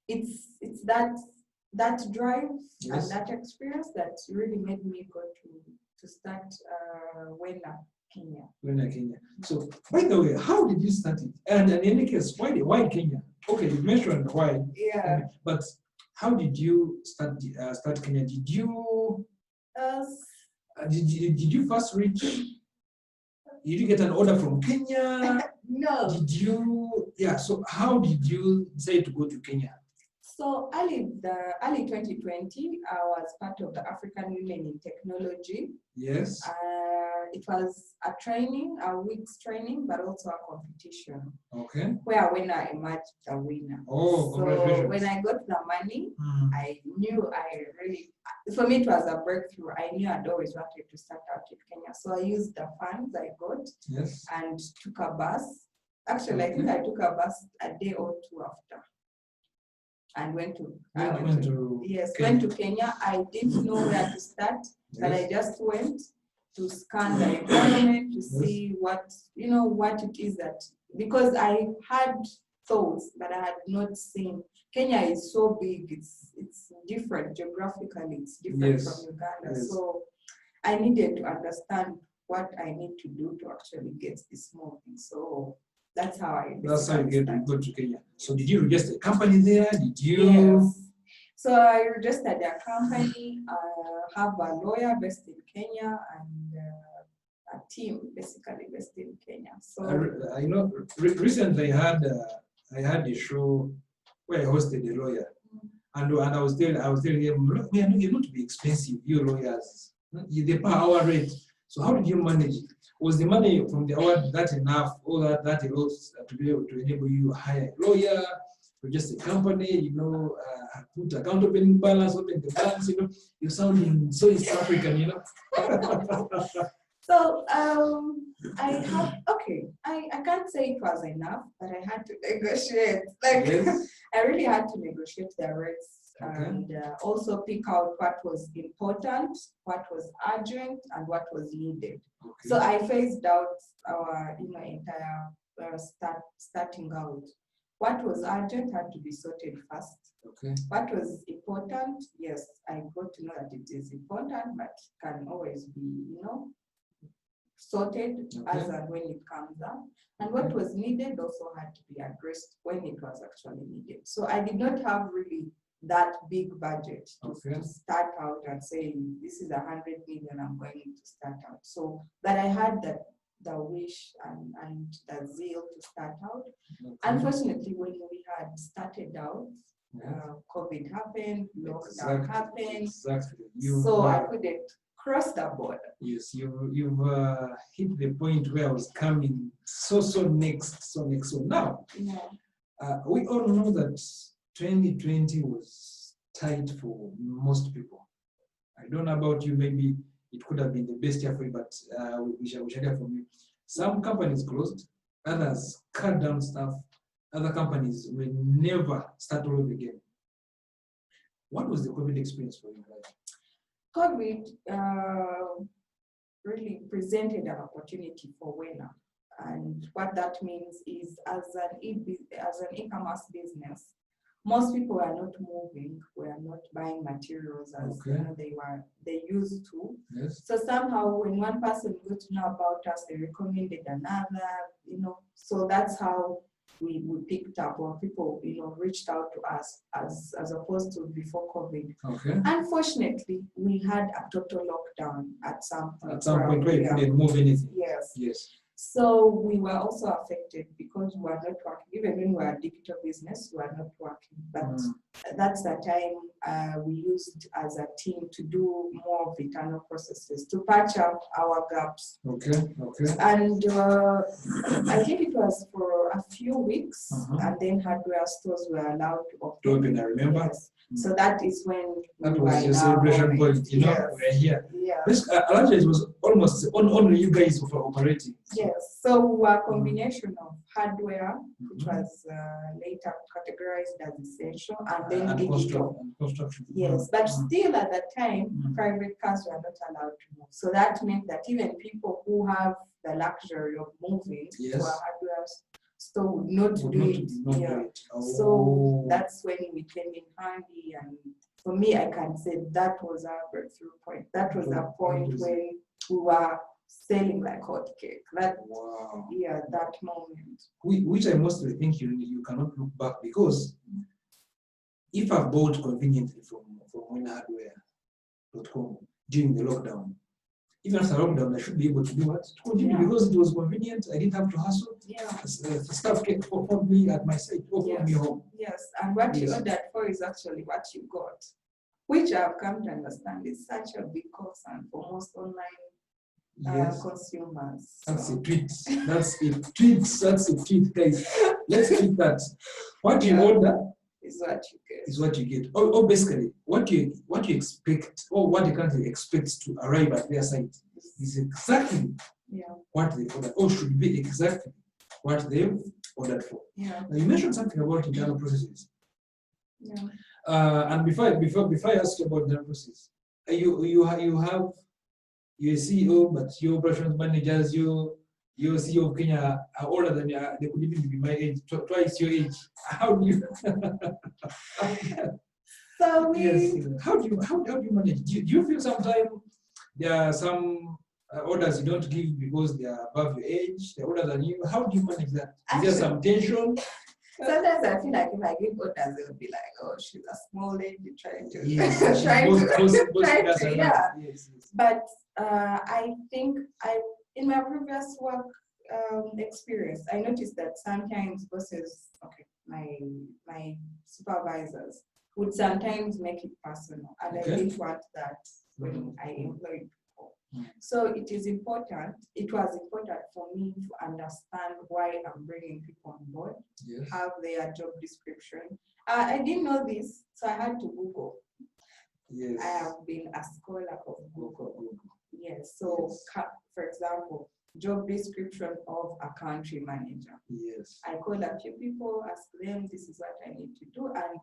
S2: it's that drive
S1: Yes.
S2: and that experience that really made me go to start Wena, Kenya.
S1: Wena, Kenya. So, by the way, how did you start it? And in any case, why Kenya? Okay, you mentioned why.
S2: Yeah.
S1: But how did you start Kenya? Did you first reach? Did you get an order from Kenya?
S2: No.
S1: Did you? Yeah. So how did you decide to go to Kenya?
S2: So early 2020, I was part of the African Women in Technology.
S1: Yes.
S2: It was a week's training, but also a competition.
S1: Okay.
S2: Where Wena emerged the winner.
S1: Oh,
S2: so
S1: congratulations.
S2: when I got the money,
S1: Mm.
S2: I knew for me it was a breakthrough. I knew I'd always wanted to start out in Kenya. So I used the funds I got
S1: Yes.
S2: and took a bus. Actually, I think I took a bus a day or two after. And went to Kenya. I didn't know where to start, but I just went to scan the environment to see what it is that, because I had thoughts but I had not seen. Kenya is so big, it's different geographically, it's different from Uganda.
S1: Yes.
S2: So I needed to understand what I need to do to actually get this moving. So that's how you
S1: go to Kenya. So did you register a company there? Did you?
S2: Yes. So I registered a company, have a lawyer based in Kenya and a team basically based in Kenya. So
S1: I know recently I had a show where I hosted a lawyer, and I was telling him, look, we are not to be expensive, you lawyers. They pay our rate. So how did you manage it? Was the money from the award that enough, all that alone to be able to enable you to hire a lawyer, register a company, put account opening balance, open the balance, you're sounding so East African,
S2: So I can't say it was enough, but I had to negotiate. I really had to negotiate the rates. Okay. And also pick out what was important, what was urgent, and what was needed. Okay. So I phased out our entire starting out. What was urgent had to be sorted first. Okay. What was important, yes, I got to know that it is important, but can always be, sorted as and when it comes up. And what was needed also had to be addressed when it was actually needed. So I did not have really that big budget to start out and say, this is 100 million I'm going to start out. So, but I had the wish and the zeal to start out. Okay. Unfortunately, when we had started out, COVID happened, lockdown happened, so I couldn't cross the border.
S1: Yes, you've hit the point where I was coming so next. So now, we all know that 2020 was tight for most people. I don't know about you, maybe it could have been the best year for you, but we shall hear from you. Some companies closed, others cut down staff, other companies will never start all over again. What was the COVID experience for you guys?
S2: COVID really presented an opportunity for Wena. And what that means is as an e-commerce business, most people are not moving, we are not buying materials as they used to. Yes. So somehow when one person got to know about us, they recommended another, so that's how we picked up, or people, reached out to us as opposed to before COVID. Okay. Unfortunately, we had a total lockdown at some point. At some point where you couldn't move anything. Yes. Yes. So we were also affected because we were not working. Even when we were a digital business, we were not working. But that's the time we used as a team to do more of internal processes, to patch up our gaps. Okay, okay. And I think it was for a few weeks, and then hardware stores were allowed to open. I remember. Yes. So that is when
S1: that was your celebration point, we're here. Yeah. This it was almost only you guys were operating.
S2: Yes, so a combination of hardware, which was later categorized as essential, and then digital.
S1: Construction.
S2: Yes, but still at that time, private cars were not allowed to move. So that meant that even people who have the luxury of moving to a hardware store would not do it. So that's when we came in handy, and for me, I can say that was our breakthrough point. That was a point when we were selling like hotcake. That that moment.
S1: Which I mostly think you cannot look back, because if I bought conveniently from WenaHardware.com during the lockdown, even after lockdown, I should be able to do what? To continue, because it was convenient. I didn't have to hustle. The stuff came for me at my site, or for me home.
S2: Yes, and what you ordered for is actually what you got, which I've come to understand is such a big concern for most online consumers.
S1: That's a tweet. That's a tweet. That's a tweet, guys. Let's tweet that. What you order
S2: is what you get.
S1: Is what you get. Or basically, what you expect, or what the country expects to arrive at their site is exactly what they ordered, or should be exactly what they've ordered for.
S2: Now
S1: you mentioned something about internal processes. And before I ask you about internal processes, you have your CEO, but your operations managers, your CEO of Kenya are older than you. They could even be my age, twice your age. How do you?
S2: So
S1: how do you manage? Do you feel sometimes there are some orders you don't give because they are above your age, they're older than you? How do you manage that? Is there some tension?
S2: Sometimes I feel like if I give orders, they'll be like, "Oh, she's a small lady trying to,
S1: Yes.
S2: But I think in my previous work experience, I noticed that sometimes bosses, my supervisors would sometimes make it personal, and I didn't want that when I employed people. So it was important for me to understand why I'm bringing people on board, have their job description. I didn't know this, so I had to Google. I have been a scholar of Google. So for example, job description of a country manager. I called a few people, asked them, this is what I need to do, and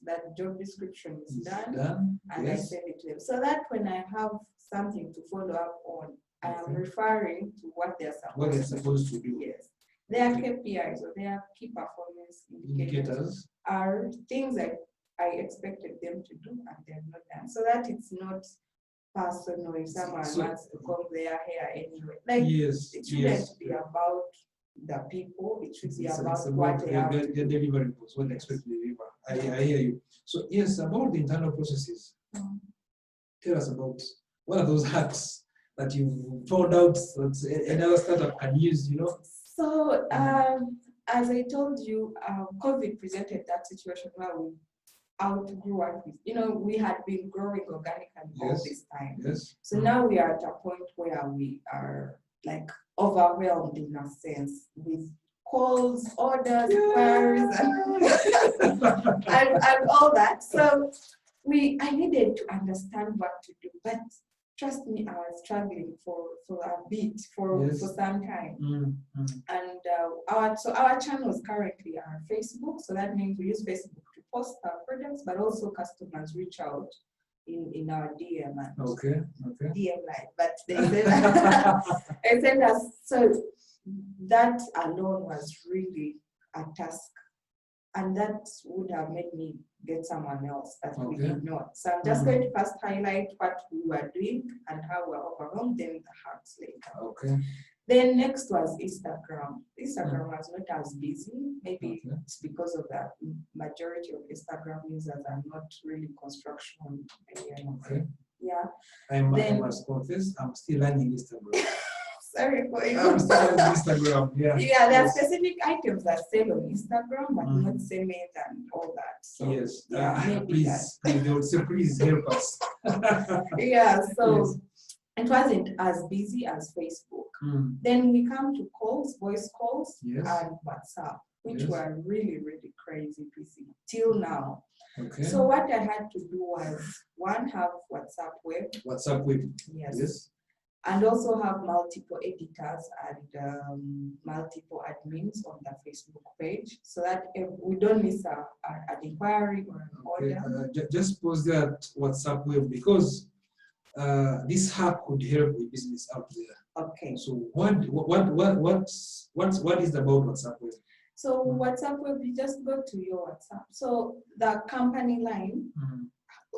S2: that job description is done, and I send it to them. So that when I have something to follow up on, I am referring to what they're supposed to do. Their KPIs, or their key performance indicators, are things that I expected them to do and they have not done. So that it's not personal if someone wants to comb their hair anyway. Like it shouldn't be about the people, it should be about what they have.
S1: Their deliverables, what they expect to deliver. I hear you. So about the internal processes. Tell us about what are those hacks that you found out that another startup can use,
S2: So as I told you, COVID presented that situation where we outgrew what we had been growing organically all this time. So now we are at a point where we are like overwhelmed in a sense with calls, orders, inquiries, and all that. So I needed to understand what to do, but trust me, I was struggling for a bit, for some time. And our channels currently are Facebook, so that means we use Facebook to post our products, but also customers reach out in our DM and DM live. But they send us. So that alone was really a task, and that would have made me get someone else that we did not. So I'm just going to first highlight what we were doing and how we're overwhelmed, then the hacks later. Then next was Instagram. Instagram was not as busy. Maybe it's because of that majority of Instagram users are not really construction.
S1: I must confess, I'm still learning Instagram.
S2: Sorry for you.
S1: I'm still learning Instagram.
S2: There are specific items that sell on Instagram, but not same and all that. So,
S1: please, they would say, please help us.
S2: So it wasn't as busy as Facebook. Then we come to calls, voice calls, and WhatsApp, which were really, really crazy busy till now. So what I had to do was, one, have WhatsApp web.
S1: WhatsApp web.
S2: Yes. and also have multiple editors and multiple admins on the Facebook page, so that if we don't miss an inquiry or an order.
S1: Just pause there at WhatsApp web, because this hack could help the business out there.
S2: Okay.
S1: So what is about WhatsApp web?
S2: So WhatsApp web, you just go to your WhatsApp. So the company line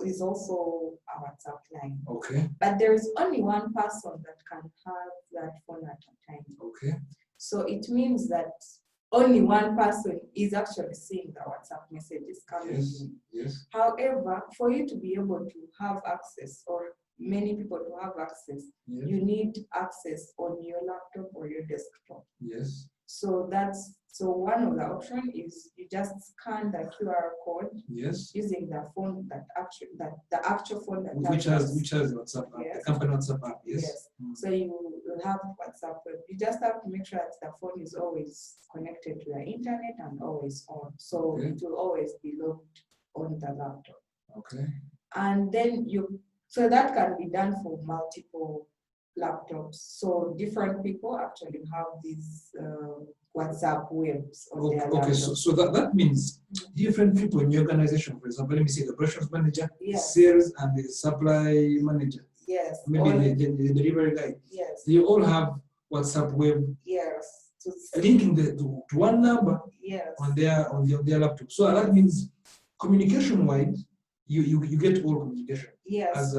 S2: is also a WhatsApp line.
S1: Okay.
S2: But there is only one person that can have that phone at a time.
S1: Okay.
S2: So it means that only one person is actually seeing the WhatsApp messages coming in.
S1: Yes.
S2: However, for you to be able to have access, or many people to have access, you need access on your laptop or your desktop.
S1: Yes.
S2: So one of the options is you just scan the QR code.
S1: Yes.
S2: Using the phone the actual phone that
S1: which has WhatsApp app, the company WhatsApp app. Yes.
S2: Yes. So you will have WhatsApp web. You just have to make sure that the phone is always connected to the internet and always on. So it will always be logged on the laptop.
S1: Okay.
S2: And then so that can be done for multiple laptops. So different people actually have these WhatsApp webs on their laptops.
S1: Okay, so that means different people in your organization, for example, let me say the operations manager, the sales, and the supply manager.
S2: Yes.
S1: Maybe the delivery guy.
S2: Yes.
S1: They all have WhatsApp web.
S2: Yes.
S1: Linking to one number.
S2: Yes.
S1: on their laptop. So that means communication wise, you get all communication.
S2: Yes.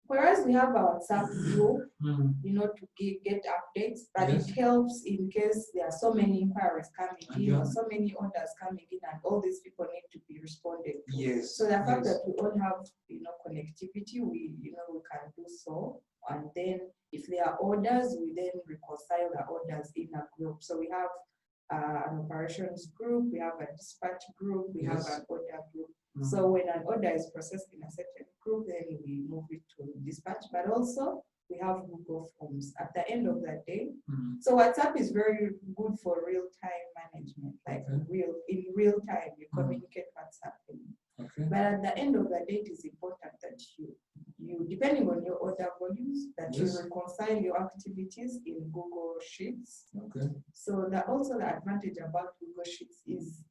S2: Whereas we have our WhatsApp group, to get updates, but it helps in case there are so many inquiries coming in or so many orders coming in, and all these people need to be responded to.
S1: Yes.
S2: So the fact that we all have connectivity, we can do so, and then if there are orders, we then reconcile the orders in a group. So we have an operations group, we have a dispatch group, we have an order group. So when an order is processed in a certain group, then we move it to dispatch, but also we have Google Forms at the end of the day. So WhatsApp is very good for real-time management, like in real time, you communicate what's happening. But at the end of the day, it is important that you depending on your order volumes, that you reconcile your activities in Google Sheets. So also the advantage about Google Sheets is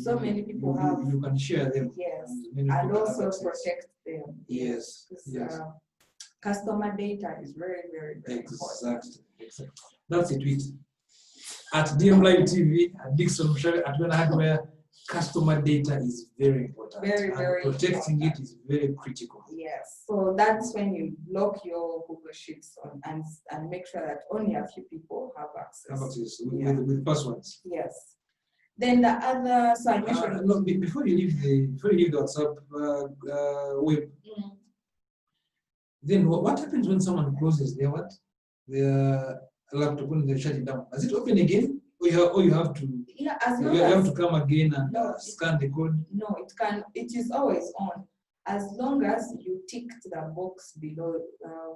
S2: so many people
S1: you can share them.
S2: Yes, and also protect them.
S1: Yes.
S2: Customer data is very, very, very important.
S1: Exactly. That's a tweet. At DM Live TV, at Dickson Mushabe, at Wena Hardware, customer data is very important.
S2: Very, very
S1: protecting
S2: important.
S1: it is very critical.
S2: Yes. So that's when you lock your Google Sheets on and make sure that only a few people have access.
S1: With passwords.
S2: Yes. Then the other, so I mentioned.
S1: No, before you leave the WhatsApp web, then what happens when someone closes their laptop when they shut it down? Does it open again, or you have to? You have to come again and scan the code.
S2: No, it can. It is always on, as long as you tick the box below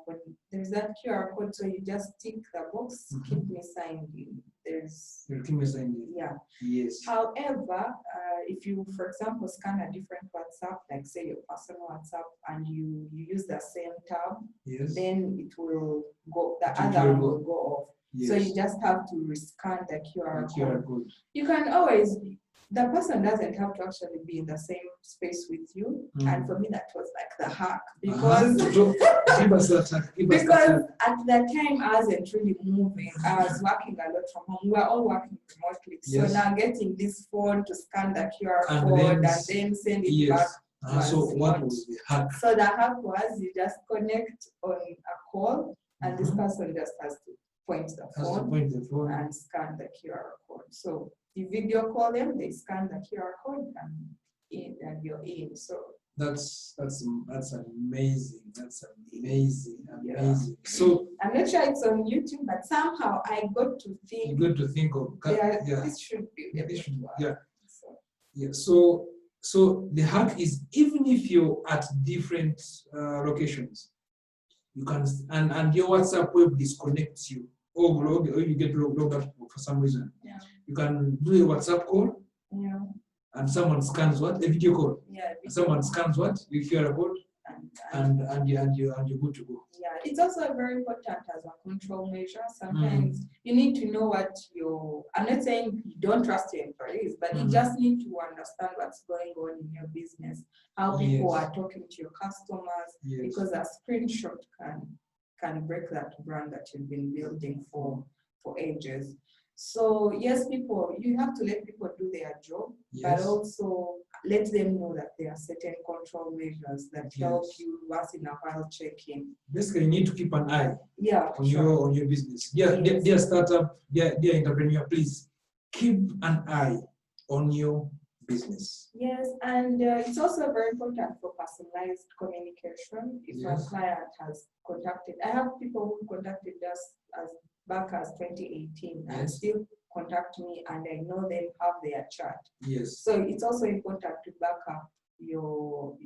S2: when there's that QR code. So you just tick the box. Keep me signed in.
S1: Keep me signed in.
S2: Yeah.
S1: Yes.
S2: However, if you, for example, scan a different WhatsApp, like say your personal WhatsApp, and you use the same tab, then it will go. The other one will go off. Yes. So you just have to rescan the QR code. You can always, the person doesn't have to actually be in the same space with you. And for me, that was like the hack, because because at that time I wasn't really moving. I was working a lot from home. We were all working remotely. So now getting this phone to scan the QR code and then send it back.
S1: So what was the hack?
S2: So the hack was you just connect on a call, and this person just has to point the phone and scan the QR code. So you video call them, they scan the QR code, and you're in. So that's
S1: amazing. That's amazing. So
S2: I'm not sure it's on YouTube, but somehow I got to think.
S1: You got to think of
S2: this should be
S1: So the hack is, even if you're at different locations, you can and your WhatsApp web disconnects you, or you get logged out for some reason. You can do a WhatsApp call. And someone scans what? A video call. And someone scans what? The QR code. and you're good to go.
S2: Yeah, it's also very important as a control measure. Sometimes you need to know what I'm not saying you don't trust your employees, but you just need to understand what's going on in your business, how people are talking to your customers, because a screenshot can break that brand that you've been building for ages. So yes, you have to let people do their job, but also let them know that there are certain control measures that help you once in a while check in.
S1: Basically, you need to keep an eye on your business. Dear startup, dear entrepreneur, please keep an eye on your business.
S2: Yes, and it's also very important for personalized communication. If a client has contacted, I have people who contacted us back as 2018 and still contact me, and I know they have their chat.
S1: Yes.
S2: So it's also important to back up your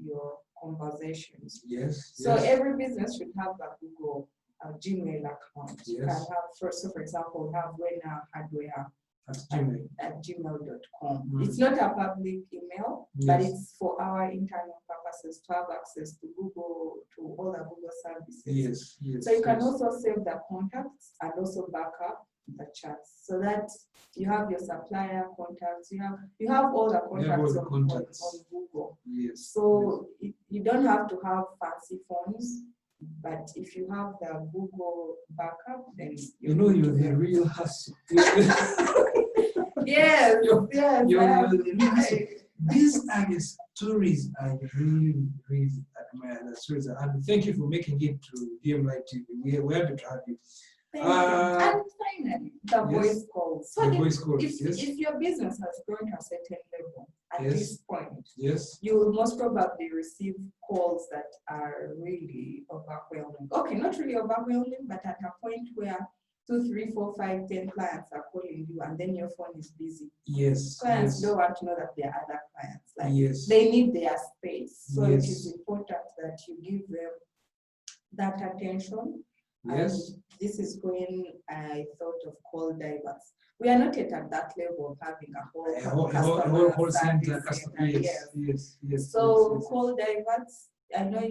S2: conversations.
S1: Yes.
S2: So every business should have a Gmail account.
S1: Yes.
S2: You can have, for example, we have Wena Hardware at gmail.com. It's not a public email, but it's for our internal purposes to have access to Google, to all the Google services.
S1: Yes.
S2: So you can also save the contacts and also back up the chats, so that you have your supplier contacts, you have all the contacts, on Google.
S1: Yes.
S2: So you don't have to have fancy phones, but if you have the Google backup, then
S1: you're the real hustle.
S2: Yes.
S1: These are the stories I really admire. And thank you for making it to DM Live TV. We're happy to have you.
S2: And finally, the voice calls. So if your business has grown to a certain level at this point, you will most probably receive calls that are really overwhelming. Okay, not really overwhelming, but at a point where 2, 3, 4, 5, 10 clients are calling you, and then your phone is busy.
S1: Yes.
S2: Clients don't want to know that there are other clients. They need their space. So it is important that you give them that attention.
S1: Yes.
S2: And this is when I thought of call diverts. We are not yet at that level of having a whole center. Yes. So call diverts. I know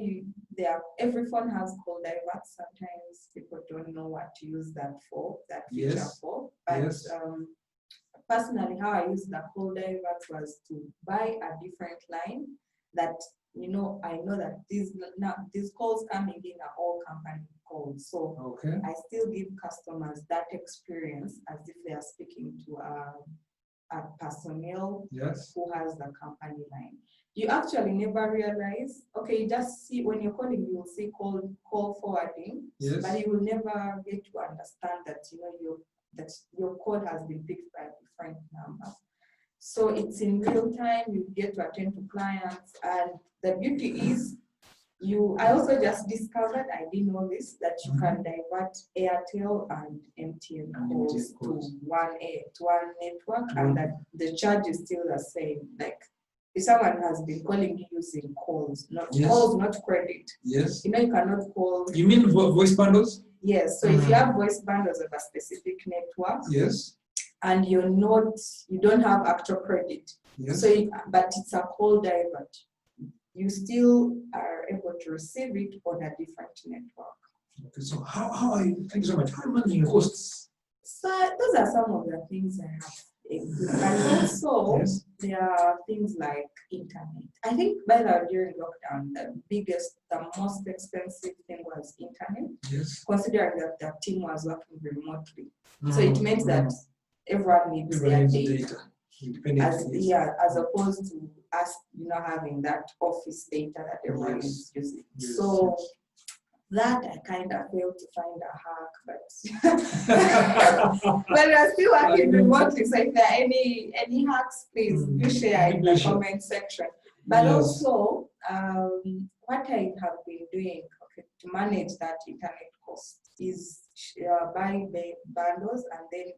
S2: every phone has call diverts. Sometimes people don't know what to use that feature for. But personally, how I used the call diverts was to buy a different line that I know that these calls coming in are all company calls. So I still give customers that experience as if they are speaking to a personnel who has the company line. You actually never realize, you just see when you're calling, you will see call forwarding, but you will never get to understand that your call has been picked by a different number. So it's in real time, you get to attend to clients, and the beauty is I also just discovered, I didn't know this, that you can divert Airtel and MTN calls to one network, and that the charge is still the same. Like if someone has been calling you using calls, not credit.
S1: Yes.
S2: You cannot call.
S1: You mean voice bundles?
S2: Yes. So if you have voice bundles of a specific network, and you don't have actual credit, but it's a call divert, you still are able to receive it on a different network.
S1: Okay, so how are you? Thank you so much. How are you managing your costs?
S2: So those are some of the things I have. And also, there are things like internet. I think during lockdown, the most expensive thing was internet. Yes. Considering that the team was working remotely. So it meant that everyone needs their data. As opposed to us, having that office data that everyone is using. So that I kind of failed to find a hack, but but we're still working remotely. So if there are any hacks, please do share in the comment section. But also, what I have been doing to manage that internet cost is buy bundles and then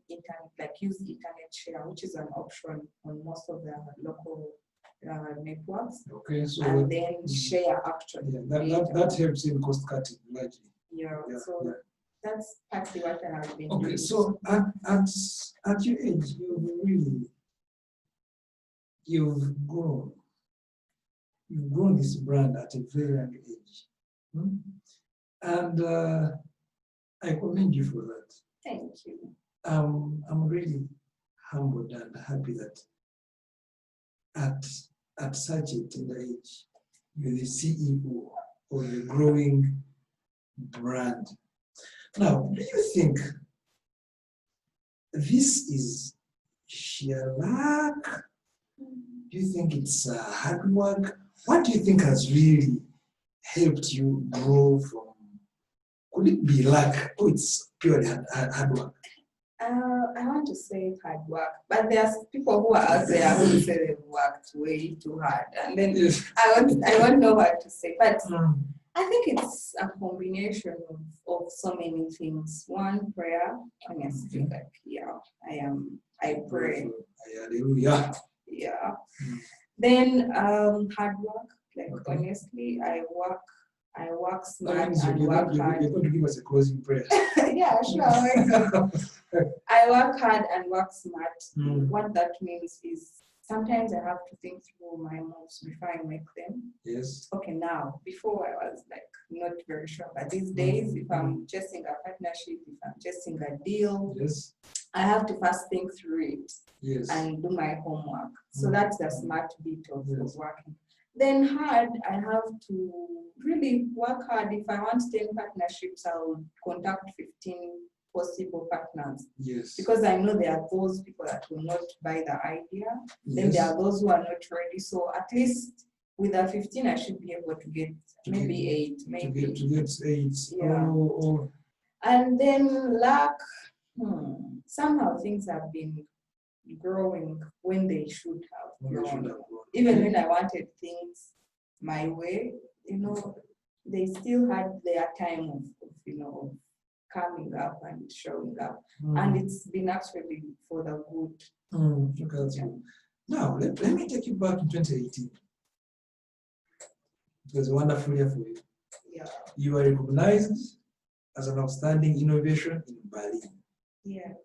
S2: use internet share, which is an option on most of the local networks. Okay, so and then share actually.
S1: That helps in cost cutting, largely.
S2: That's actually what I have been doing.
S1: Okay, so at your age, you've grown. you've grown this brand at a very young age. Hmm? And I commend you for that.
S2: Thank you.
S1: I'm really humbled and happy that at such a tender age, you're the CEO of a growing brand. Now, do you think this is sheer luck? Do you think it's hard work? What do you think has really helped you grow from? Could it be luck? Oh, it's purely hard work.
S2: I want to say hard work, but there's people who are out there who say they've worked way too hard, and then
S1: Yes.
S2: I won't know what to say. But I think it's a combination of so many things. One, prayer, honestly, like I pray.
S1: Hallelujah.
S2: Yeah. Then hard work, like honestly, I work smart and work hard.
S1: You're going to give us a closing prayer.
S2: Yeah, sure. I work hard and work smart. What that means is sometimes I have to think through my moves before I make them.
S1: Yes.
S2: Okay, now, before I was like not very sure, but these days, if I'm chasing a partnership, if I'm chasing a deal,
S1: yes,
S2: I have to first think through it,
S1: yes,
S2: and do my homework. So that's the smart bit of working. Then hard, I have to really work hard. If I want 10 partnerships, I'll contact 15 possible partners.
S1: Yes.
S2: Because I know there are those people that will not buy the idea. Yes. Then there are those who are not ready. So at least with the 15, I should be able to get maybe 8. Maybe.
S1: To get 8.
S2: Yeah.
S1: Oh. And
S2: then luck, somehow things have been growing when they should have grown. Even when I wanted things my way, they still had their time of coming up and showing up. And it's been actually for the good.
S1: Now, let me take you back to 2018. It was a wonderful year for you.
S2: Yeah.
S1: You were recognized as an outstanding innovation in Berlin.
S2: Yes.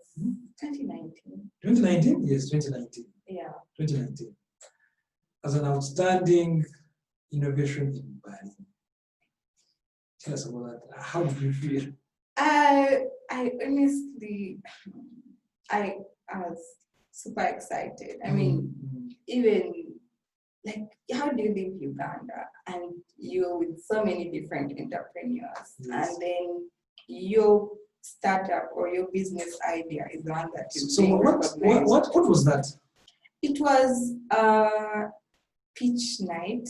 S2: 2019.
S1: 2019? Yes, 2019.
S2: Yeah.
S1: 2019. As an outstanding innovation in Berlin. Tell us about that. How did you feel?
S2: I honestly, I was super excited. I mean, even like, how do you leave Uganda and you're with so many different entrepreneurs, and then your startup or your business idea is the one that is being recognized?
S1: What was that?
S2: It was pitch night.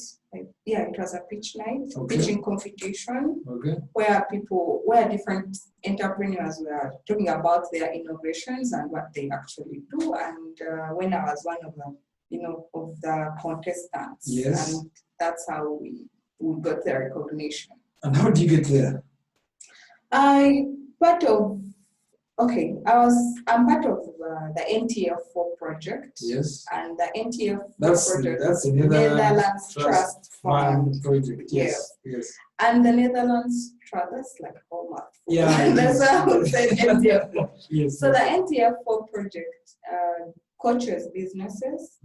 S2: It was a pitch night, pitching competition, where different entrepreneurs were talking about their innovations and what they actually do. And when I was one of them, of the contestants, and that's how we got the recognition.
S1: And how did you get there?
S2: I'm part of the NTF4 project.
S1: Yes.
S2: And the NTF4 project,
S1: that's the
S2: Netherlands Trust Fund
S1: project. Yes.
S2: And the Netherlands Trust, that's like Hallmark.
S1: Yeah.
S2: That's why I would say NTF4.
S1: Yes.
S2: So the NTF4 project coaches businesses,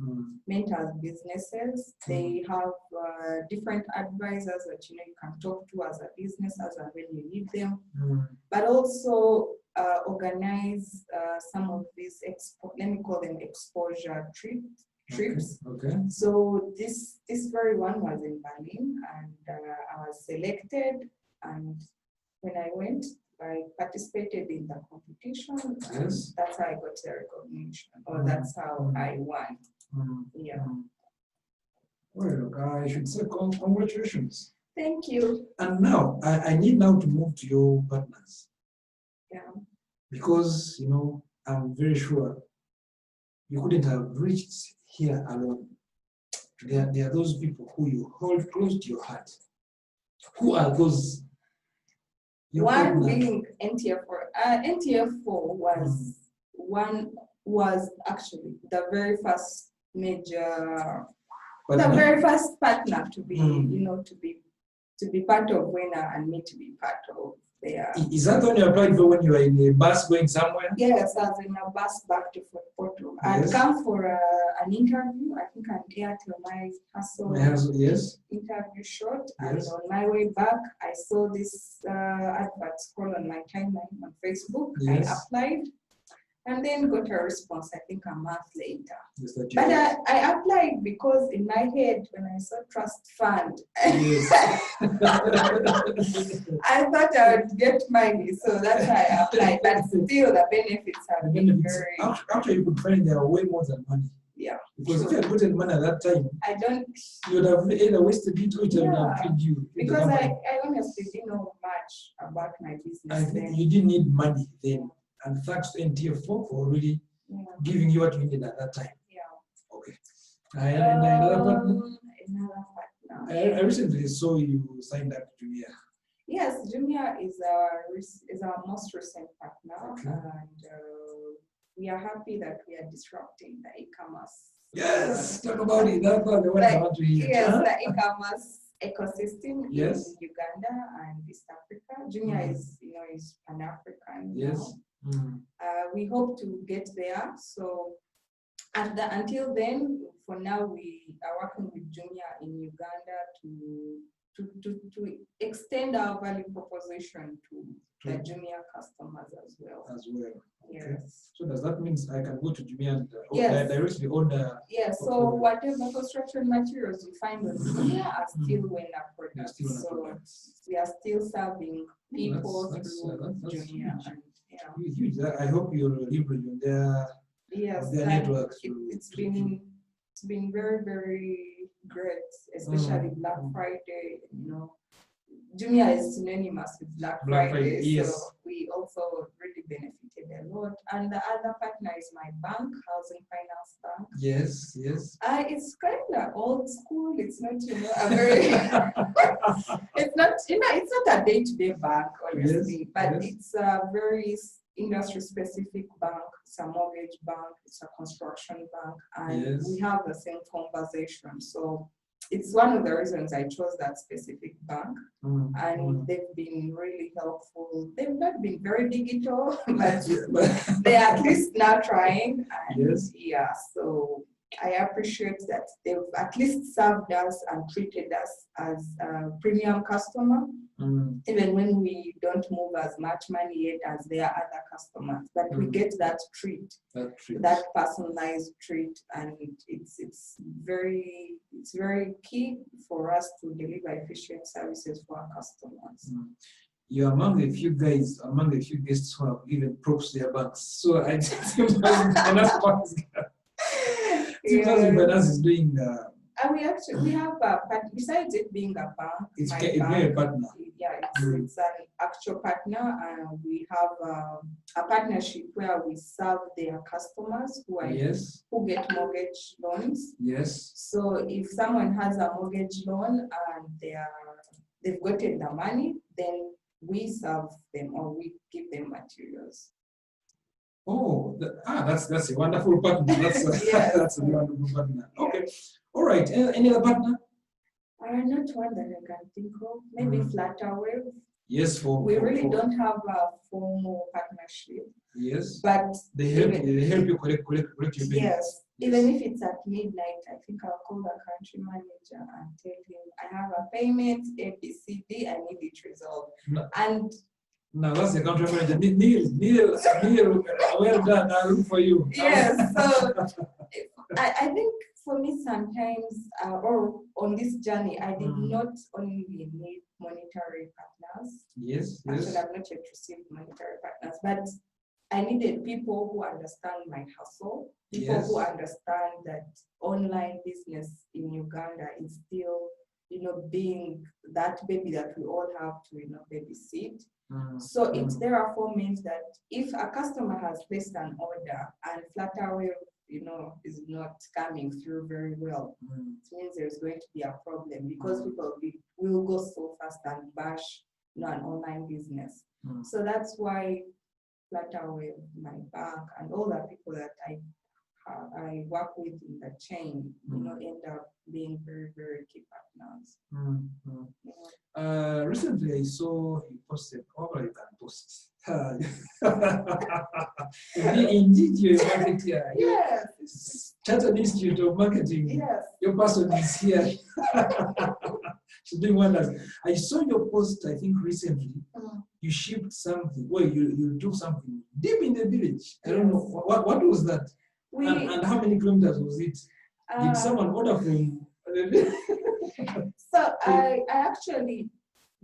S2: mentors businesses. They have different advisors that you can talk to as a business as and when you need them, but also organize some of these let me call them exposure trips.
S1: Okay.
S2: So this very one was in Berlin, and I was selected, and when I went, I participated in the competition.
S1: Yes.
S2: That's how I got the recognition, or that's how I won. Yeah.
S1: Well, I should say congratulations.
S2: Thank you.
S1: And now, I need now to move to your partners.
S2: Yeah.
S1: Because, I'm very sure you couldn't have reached here alone. There are those people who you hold close to your heart. Who are those?
S2: One being NTF4. NTF4 was actually the very first major, the very first partner to be, to be part of Wena and me to be part of there.
S1: Is that when you applied for when you were in a bus going somewhere?
S2: Yes, I was in a bus back to Fort Portal. I'd
S1: Yes.
S2: come for an interview, I think on Airtel, my hustle
S1: Yes.
S2: interview short.
S1: Yes.
S2: And on my way back, I saw this advert scroll on my timeline on Facebook.
S1: Yes.
S2: I applied and then got a response, I think a month later.
S1: Yes, that
S2: But
S1: yes.
S2: I applied because in my head, when I saw trust fund,
S1: Yes.
S2: I thought I would get money, so that's why I applied. But still, the benefits have
S1: The
S2: been
S1: benefits,
S2: very,
S1: actually, you could find there are way more than money.
S2: yeah.
S1: Because if you had gotten money at that time,
S2: I don't,
S1: you would have either wasted it or it would have
S2: Yeah,
S1: paid you.
S2: because I honestly didn't know much about my
S1: I
S2: business
S1: think
S2: then.
S1: you didn't need money then. And thanks to NTF for really
S2: Yeah.
S1: giving you what you needed at that time.
S2: Yeah.
S1: Okay. And another partner,
S2: Another partner.
S1: I recently saw you signed up to Jumia.
S2: Yes, Jumia is our most recent partner,
S1: Okay.
S2: and we are happy that we are disrupting the e-commerce.
S1: Yes, talk about it. That's what I want to hear.
S2: Yes,
S1: Huh?
S2: the e-commerce ecosystem
S1: Yes.
S2: in Uganda and East Africa. Jumia is Pan-African.
S1: Yes.
S2: Now. We hope to get there. So until then, for now, we are working with Jumia in Uganda to extend our value proposition to the Jumia customers as well.
S1: As well. Okay.
S2: Yes.
S1: So does that mean I can go to Jumia and
S2: Yes.
S1: directly order?
S2: Yes. So whatever construction materials you find on Jumia are still Wena products.
S1: Still Wena
S2: So
S1: products.
S2: we are still serving people
S1: That's
S2: through
S1: huge.
S2: Jumia. And, yeah.
S1: Huge. I hope you're leveraging their
S2: Yes,
S1: network.
S2: it's been very, very great, especially Black Friday. You know, Jumia is synonymous with Black Friday,
S1: yes.
S2: so we also really benefited a lot. And the other partner is my bank, Housing Finance Bank.
S1: Yes, yes.
S2: It's kind of old school. It's not, a very. It's not a day-to-day bank, honestly, but it's a very industry-specific bank. It's a mortgage bank. It's a construction bank, and we have the same conversation. So it's one of the reasons I chose that specific bank, and they've been really helpful. They've not been very digital, but they're at least now trying. And yeah, so I appreciate that they've at least served us and treated us as a premium customer, even when we don't move as much money yet as their other customers. But we get that treat, that personalized treat, and it's very key for us to deliver efficient services for our customers.
S1: You're among the few guys, among the few guests who have given props to their banks. So I just finance is doing.
S2: And we have besides it being a bank,
S1: it's
S2: my
S1: a
S2: bank,
S1: partner.
S2: Yeah, it's an actual partner, and we have a partnership where we serve their customers who get mortgage loans.
S1: Yes.
S2: So if someone has a mortgage loan and they've gotten the money, then we serve them or we give them materials.
S1: Oh, that's a wonderful partner. That's a wonderful partner. Okay, all right. Any other partner?
S2: Not one that I can think of. Maybe Flutterwave.
S1: Yes,
S2: we really don't have a formal partnership.
S1: Yes,
S2: but
S1: they help you collect your payments.
S2: Yes, even if it's at midnight, I think I'll call the country manager and tell him I have a payment ABCD, I need it resolved. And
S1: now that's the country manager. Neil, well done. I'll look for you.
S2: Yes, so I think for me sometimes, or on this journey, I did not only need monetary partners.
S1: Yes.
S2: Actually, I've not yet received monetary partners, but I needed people who understand my hustle, people who understand that online business in Uganda is still, being that baby that we all have to, babysit. So it therefore means that if a customer has placed an order and Flutterwave, is not coming through very well, it means there's going to be a problem because people will go so fast and bash, an online business. So that's why Flutterwave, my bank, and all the people that I I work with in the chain, end up being very, very key partners.
S1: Recently, I saw you posted, or you can post. Indeed, you're a marketer.
S2: Yes.
S1: Chartered Institute of Marketing.
S2: Yes.
S1: Your person is here. She's doing wonders. I saw your post, I think, recently. You shipped something. Well, you do something deep in the village. I don't know. What was that? And how many kilometers was it? Did someone order from?
S2: So I actually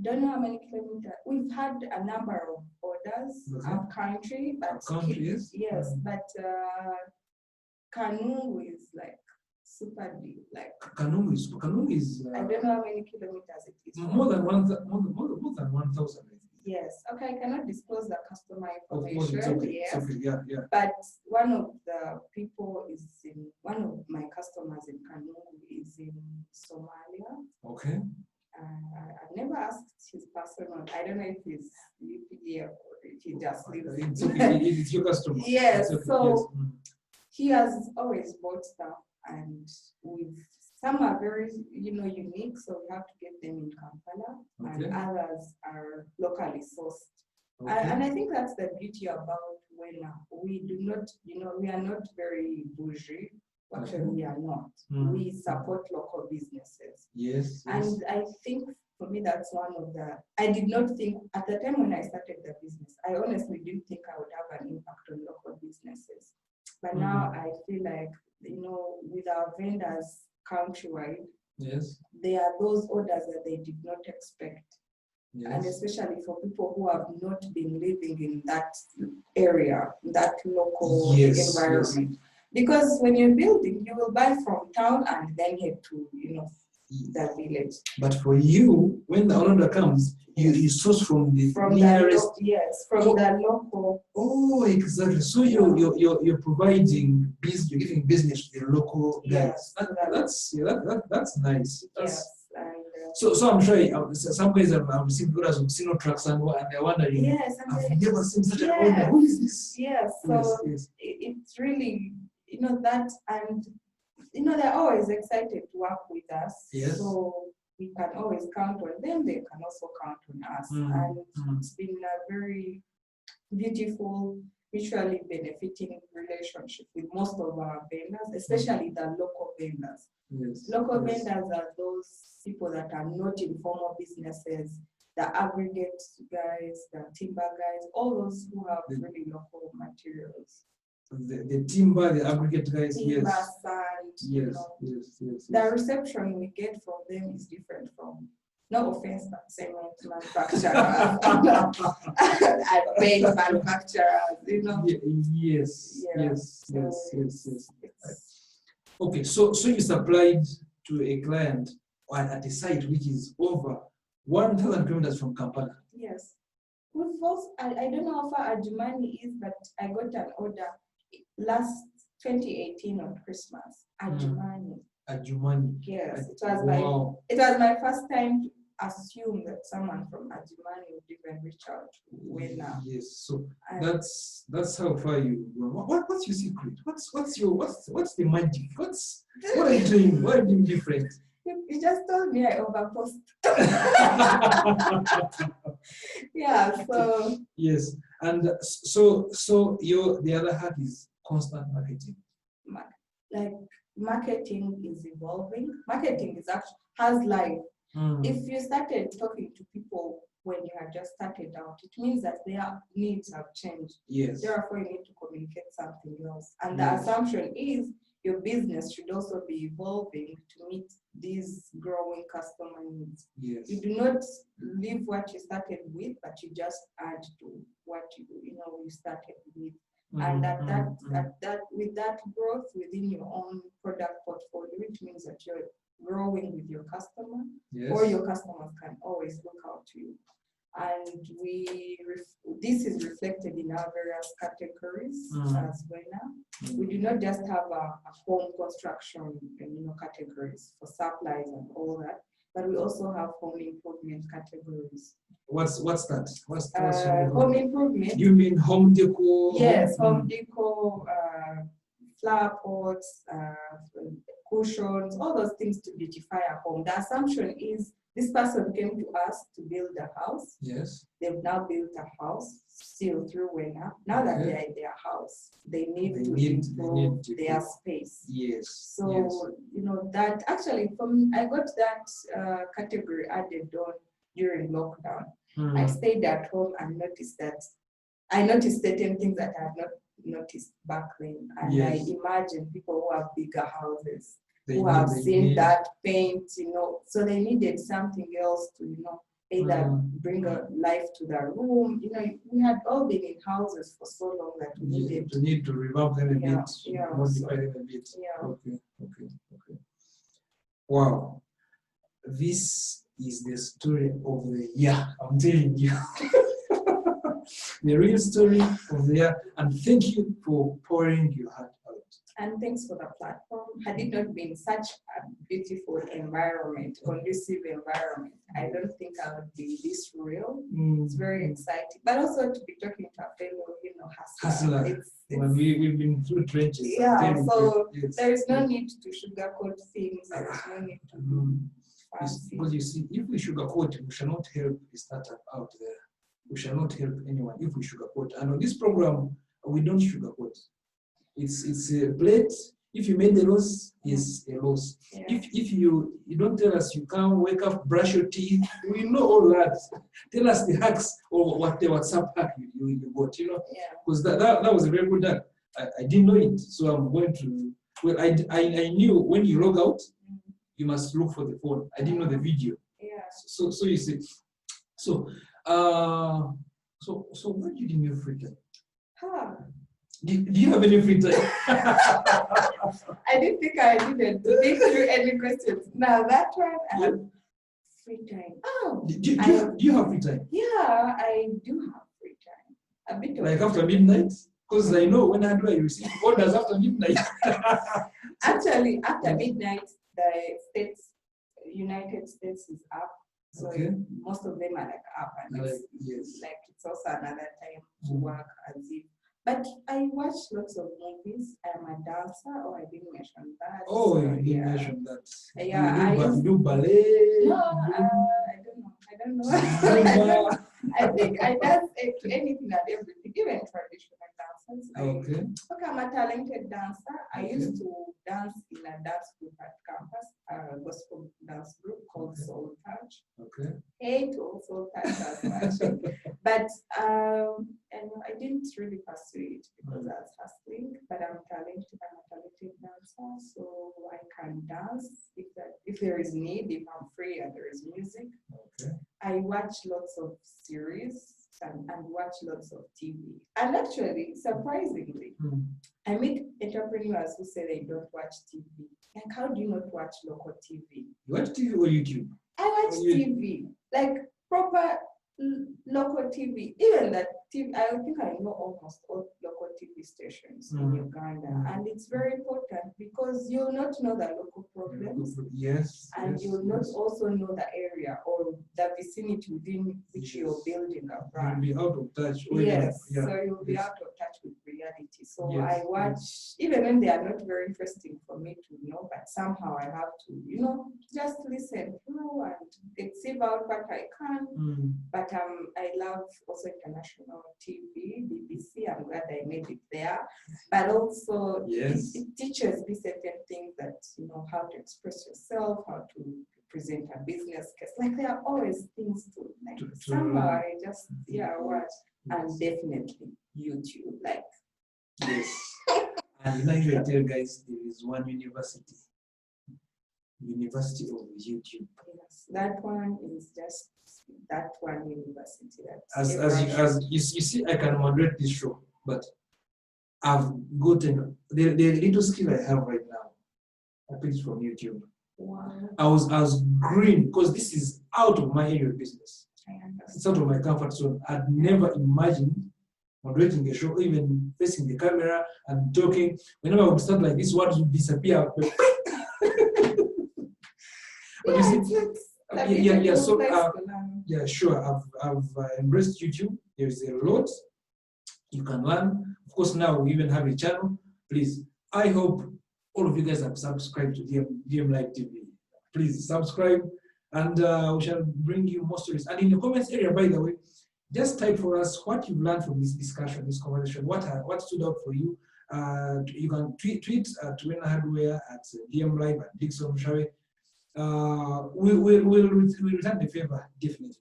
S2: don't know how many kilometers. We've had a number of orders out country, but yes, but Kanu is like super deep. Like
S1: Kanu is.
S2: I don't know how many kilometers it is.
S1: More than 1,000.
S2: Yes. Okay, I cannot disclose the customer information.
S1: Of course, it's okay.
S2: Yes.
S1: It's okay. Yeah.
S2: But one of the people one of my customers in Kanu is in Somalia.
S1: Okay.
S2: I've never asked his personal. I don't know if he's UPDF or if he just lives.
S1: It's okay. It's your customer.
S2: Yes.
S1: Okay.
S2: So he has always bought stuff, and some are very, unique, so we have to get them in Kampala, and others are locally sourced. And I think that's the beauty about Wena. We do not, we are not very bougie. Actually, we are not. We support local businesses.
S1: Yes.
S2: And I think for me, that's one of I did not think, at the time when I started the business, I honestly didn't think I would have an impact on local businesses. But now I feel like, with our vendors countrywide, there are those orders that they did not expect. And especially for people who have not been living in that area, that local environment. Because when you're building, you will buy from town and then head to, the village.
S1: But for you, when the order comes, you source from the nearest.
S2: From the local.
S1: Oh, exactly. So you're providing business, you're giving business to the local guys. That's nice. So I'm sure some guys have seen orders of Sino trucks and they're wondering.
S2: Yes,
S1: I've never seen such an order. Who is this?
S2: Yes, so it's really that, and they're always excited to work with us.
S1: Yes.
S2: So we can always count on them. They can also count on us, and it's been a very beautiful, mutually benefiting relationship with most of our vendors, especially the local vendors.
S1: Yes.
S2: Local vendors are those people that are not in formal businesses, the aggregate guys, the timber guys, all those who have really local materials.
S1: The timber, the aggregate guys,
S2: timber, sand,
S1: yes.
S2: The reception we get from them is different from, no offense, but cement manufacturers, and paint manufacturers,
S1: Yes. Okay, so you supplied to a client at a site which is over 1,000 kilometers from Kampala.
S2: Yes. We've also, I don't know how far Adjumani is, but I got an order last 2018 on Christmas. Adjumani. Yes, it was my first time to assume that someone from Adjumani would even reach out to Wena.
S1: Yes, so that's how far you go. What's your secret? What's the magic? What are you doing? What are you doing different?
S2: You just told me I overpost. So
S1: yes, and so the other hand is constant marketing.
S2: Like marketing is evolving. Marketing has life. If you started talking to people when you had just started out, it means that their needs have changed.
S1: Yes.
S2: Therefore, you need to communicate something else. And the assumption is your business should also be evolving to meet these growing customer needs.
S1: Yes.
S2: You do not leave what you started with, but you just add to what you started with. And that with that growth within your own product portfolio, which means that you're growing with your customer, or your customers can always look out to you. And this is reflected in our various categories as Wena. We do not just have a home construction categories for supplies and all that, but we also have home improvement categories.
S1: What's that? What's
S2: home improvement?
S1: You mean home decor?
S2: Yes, home decor, flower pots, cushions, all those things to beautify a home. The assumption is this person came to us to build a house.
S1: Yes.
S2: They've now built a house, still through Wena. Now that they're in their house, they need to improve their space.
S1: Yes.
S2: So, you know, that actually, I got that category added on during lockdown. I stayed at home and noticed certain things that I had not noticed back then. And I imagine people who have bigger houses, who have seen that paint, you know, so they needed something else to, you know, either bring a life to the room. You know, we had all been in houses for so long that we needed
S1: to revamp them a bit, modify them a bit. Okay. Wow. This is the story of the year, I'm telling you. The real story of the year. And thank you for pouring your heart out.
S2: And thanks for the platform. Had it not been such a beautiful environment, conducive environment, I don't think I would be this real. It's very exciting. But also to be talking to a fellow, you know, hustler.
S1: We've been through trenches.
S2: Yeah, so there is no need to sugarcoat things. There is no need to
S1: because you see, if we sugarcoat, we shall not help the startup out there. We shall not help anyone if we sugarcoat. And on this program, we don't sugarcoat. It's a plate. If you made the loss, it's a loss.
S2: Yeah.
S1: If you don't tell us, you can't wake up, brush your teeth. We know all that. Tell us the hacks or what the WhatsApp hack you got, you know. Because that was a very good hack. I didn't know it, so I'm going to. Well, I knew when you log out, you must look for the phone. I didn't know the video.
S2: Yeah.
S1: So you see. So what do you do in your free time? Do you have any free time?
S2: I didn't think I needed to think through any questions. Now that one, I have free time. Oh,
S1: do you have free time?
S2: Yeah, I do have free time. A bit of
S1: like after midnight? Because I know Wena Hardware you receive orders after midnight.
S2: Actually, after midnight, the United States is up. So most of them are like up, and it's also another time to work as if. But I watch lots of movies. I'm a dancer. Oh, I didn't mention that.
S1: Oh, you didn't mention that.
S2: Yeah,
S1: you do ballet.
S2: No, I don't know. I think I dance to anything and everything, even traditional dances. Okay, I'm a talented dancer. I used to dance in a dance group at campus, a gospel dance group called Soul Touch. Hate Soul Touch as much. But and I didn't really pursue it because I was hustling. But I'm a talented dancer, so I can dance if there is need, if I'm free and there is music. I watch lots of series and watch lots of TV. And actually, surprisingly, I meet entrepreneurs who say they don't watch TV. Like, how do you not watch local TV?
S1: You watch TV or YouTube?
S2: I watch TV, like proper local TV. Even that TV, I think I know almost all local TV stations in Uganda. And it's very important because you'll not know the local problems. And you'll not also know the area or the vicinity within which you're building a brand.
S1: You'll be out of touch.
S2: So you'll be out of touch with reality. So I watch, even when they are not very interesting for me to know, but somehow I have to, you know, just listen through and sieve out what I can. But I love also international TV, BBC. I'm glad I made it there. But also it teaches me certain things that, you know, how to express yourself, how to present a business case. Like there are always things to like somehow I just watch. And definitely YouTube. Like
S1: and like I tell guys, there is one university of YouTube.
S2: Yes, that one is just that one university.
S1: As you see, I can moderate this show, but I've gotten the little skill I have right now. I picked from YouTube.
S2: Wow.
S1: I was green because this is out of my area of business. It's out of my comfort zone. I'd never imagined moderating a show, even facing the camera and talking. Whenever I would start like this, words would disappear. But you see, sure. I've embraced YouTube. There's a lot you can learn. Of course, now we even have a channel. Please, I hope all of you guys have subscribed to DM Live TV. Please subscribe, and we shall bring you more stories. And in the comments area, by the way, just type for us what you've learned from this discussion, this conversation. What stood out for you? You can tweet at Wena Hardware, at DM Live, at Dickson Mushabe. We'll return the favor definitely.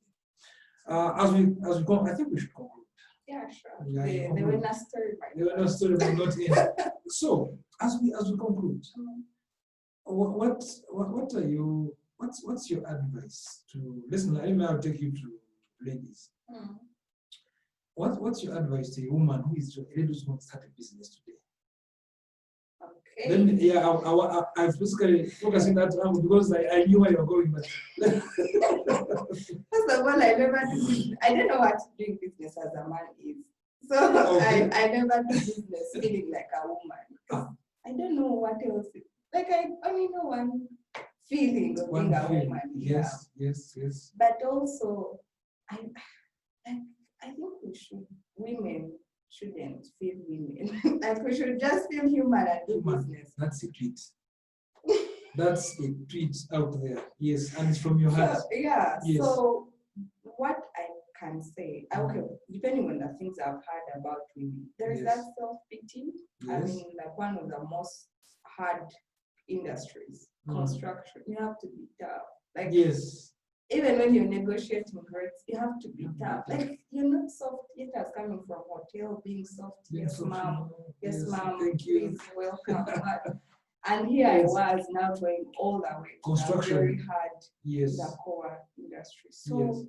S1: As we go, I think we should conclude.
S2: Yeah, sure.
S1: Yeah,
S2: the Wena story.
S1: The Wena story might not end. So as we conclude, what are you? What's your advice to listen? Let me take you to ladies. What's your advice to a woman who is ready to start a business today?
S2: Okay.
S1: Then yeah, I was basically focusing that out because I knew where you're going. But
S2: first of all, I don't know what doing business as a man is. So okay. I never do business feeling like a woman. I don't know what else. Like I only know one feeling of being a woman.
S1: Yes, yeah. yes.
S2: But also, I think women shouldn't feel women. Like we should just feel human and do business.
S1: That's a tweet. That's a tweet out there. Yes, and it's from your heart.
S2: So, yeah.
S1: Yes.
S2: So what I can say, okay, depending on the things I've heard about women, there is that self-pity.
S1: Yes.
S2: I mean, like one of the most hard industries, construction. You have to be tough. Like
S1: yes.
S2: Even when you're negotiating rates, you have to be tough. Like you're not soft. It has coming from hotel, being soft. Yes, ma'am. Yes, ma'am.
S1: Thank you.
S2: Please welcome. And here I was now going all the way to
S1: construction.
S2: Very hard.
S1: Yes.
S2: The core industry. So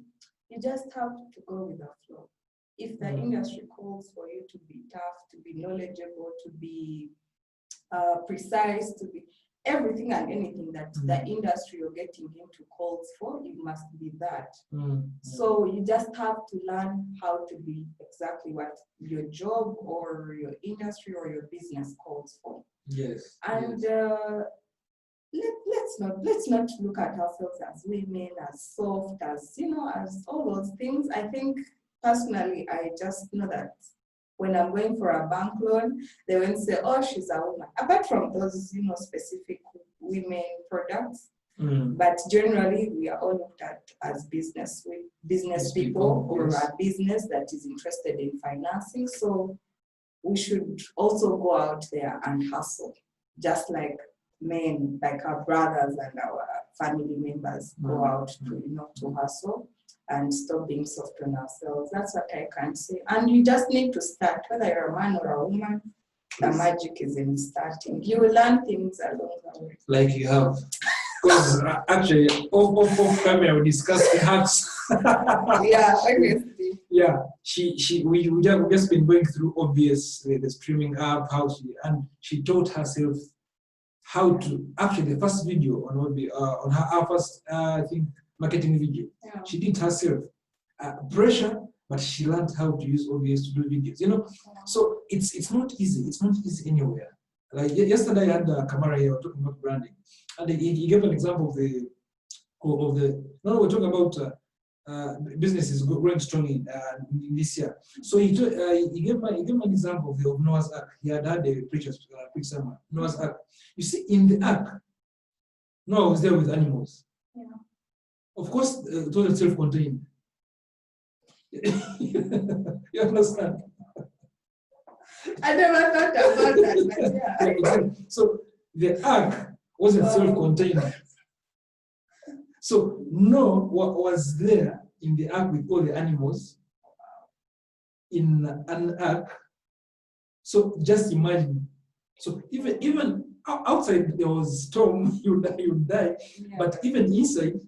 S2: you just have to go with the flow. If the industry calls for you to be tough, to be knowledgeable, to be precise, to be everything and anything that the industry you're getting into calls for, you must be that. So you just have to learn how to be exactly what your job or your industry or your business calls for.
S1: Yes.
S2: And let's not look at ourselves as women, as soft, as as all those things. I think personally, I just know that when I'm going for a bank loan, they won't say, "Oh, she's a woman." Apart from those, specific women products, but generally we are all looked at as business people or a business that is interested in financing. So we should also go out there and hustle, just like men, like our brothers and our family members go out to hustle and stop being soft on ourselves. That's what I can say. And you just need to start, whether you're a man or a woman. The magic is in starting. You will learn things along the way.
S1: Like you have. Because actually, off camera, we discussed the hacks.
S2: Yeah, obviously.
S1: Yeah, we just been going through obvious the streaming app, and she taught herself how to actually the first video on her first I think marketing video. Yeah. She did herself pressure, but she learned how to use OBS to do videos. So it's not easy. It's not easy anywhere. Like yesterday, I had Kamara here talking about branding, and he gave an example of the. No, we're talking about businesses growing strong in this year. So he gave an example of Noah's Ark. He had the preachers preach somewhere. Noah's Ark. You see, in the Ark, Noah was there with animals. Yeah. Of course, it was self-contained. You understand?
S2: I never thought about that, but yeah.
S1: So the ark wasn't self-contained. So Noah was there in the ark with all the animals in an ark. So just imagine. So even outside there was storm, you die. Yeah. But even inside,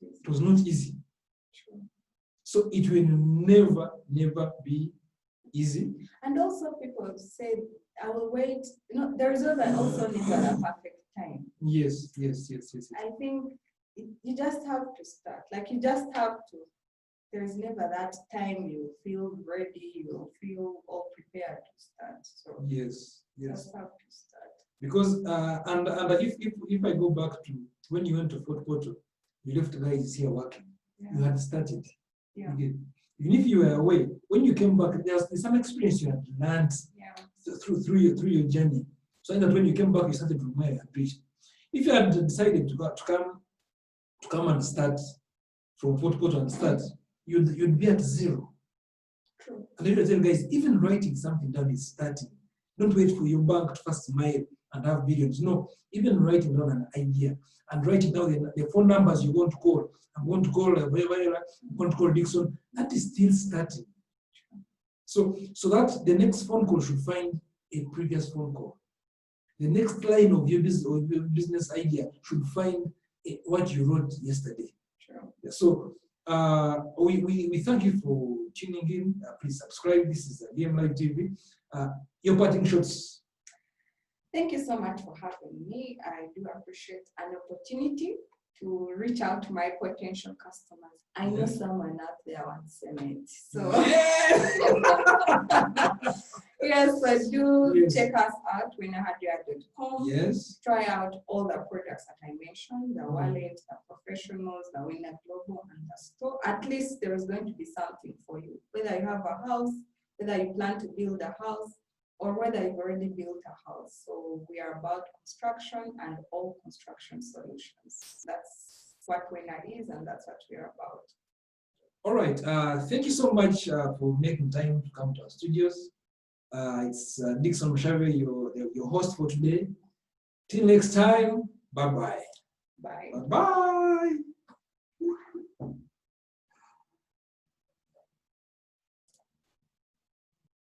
S1: it was not easy. True. So it will never be easy.
S2: And also people say, I will wait. There is also needs a perfect time.
S1: Yes.
S2: I think you just have to start. Like you just have to. There is never that time you feel ready, you feel all prepared to start. So
S1: yes.
S2: Just have to start.
S1: Because and if I go back to when you went to Fort Portal, you left guys here working. Yeah. You had started. Yeah. Even if you were away, when you came back, there's some experience you had learned through your journey. So that when you came back, you started from where you had reached. If you had decided to come and start from Port and start, you'd be at zero.
S2: True.
S1: And then you tell guys, even writing something down is starting. Don't wait for your bank to first smile and have billions. No, even writing down an idea and writing down the phone numbers you want to call. I'm going to call Vaolah, I'm going to call Dickson. That is still starting. So that the next phone call should find a previous phone call. The next line of your business idea should find what you wrote yesterday.
S2: Sure.
S1: So we thank you for tuning in. Please subscribe. This is DM Live TV. Your parting shots.
S2: Thank you so much for having me. I do appreciate an opportunity to reach out to my potential customers. I know someone out there wants cement. So yes, so do check us out, wenahardware.com.
S1: Yes.
S2: Try out all the products that I mentioned, the wallet, the professionals, the Wena Global, and the store. At least there is going to be something for you. Whether you have a house, whether you plan to build a house, or whether you've already built a house. So we are about construction and all construction solutions. That's what Wena is, and that's what we're about.
S1: All right. Thank you so much for making time to come to our studios. It's Dickson Mushabe, your host for today. Till next time, bye-bye.
S2: Bye.
S1: Bye-bye.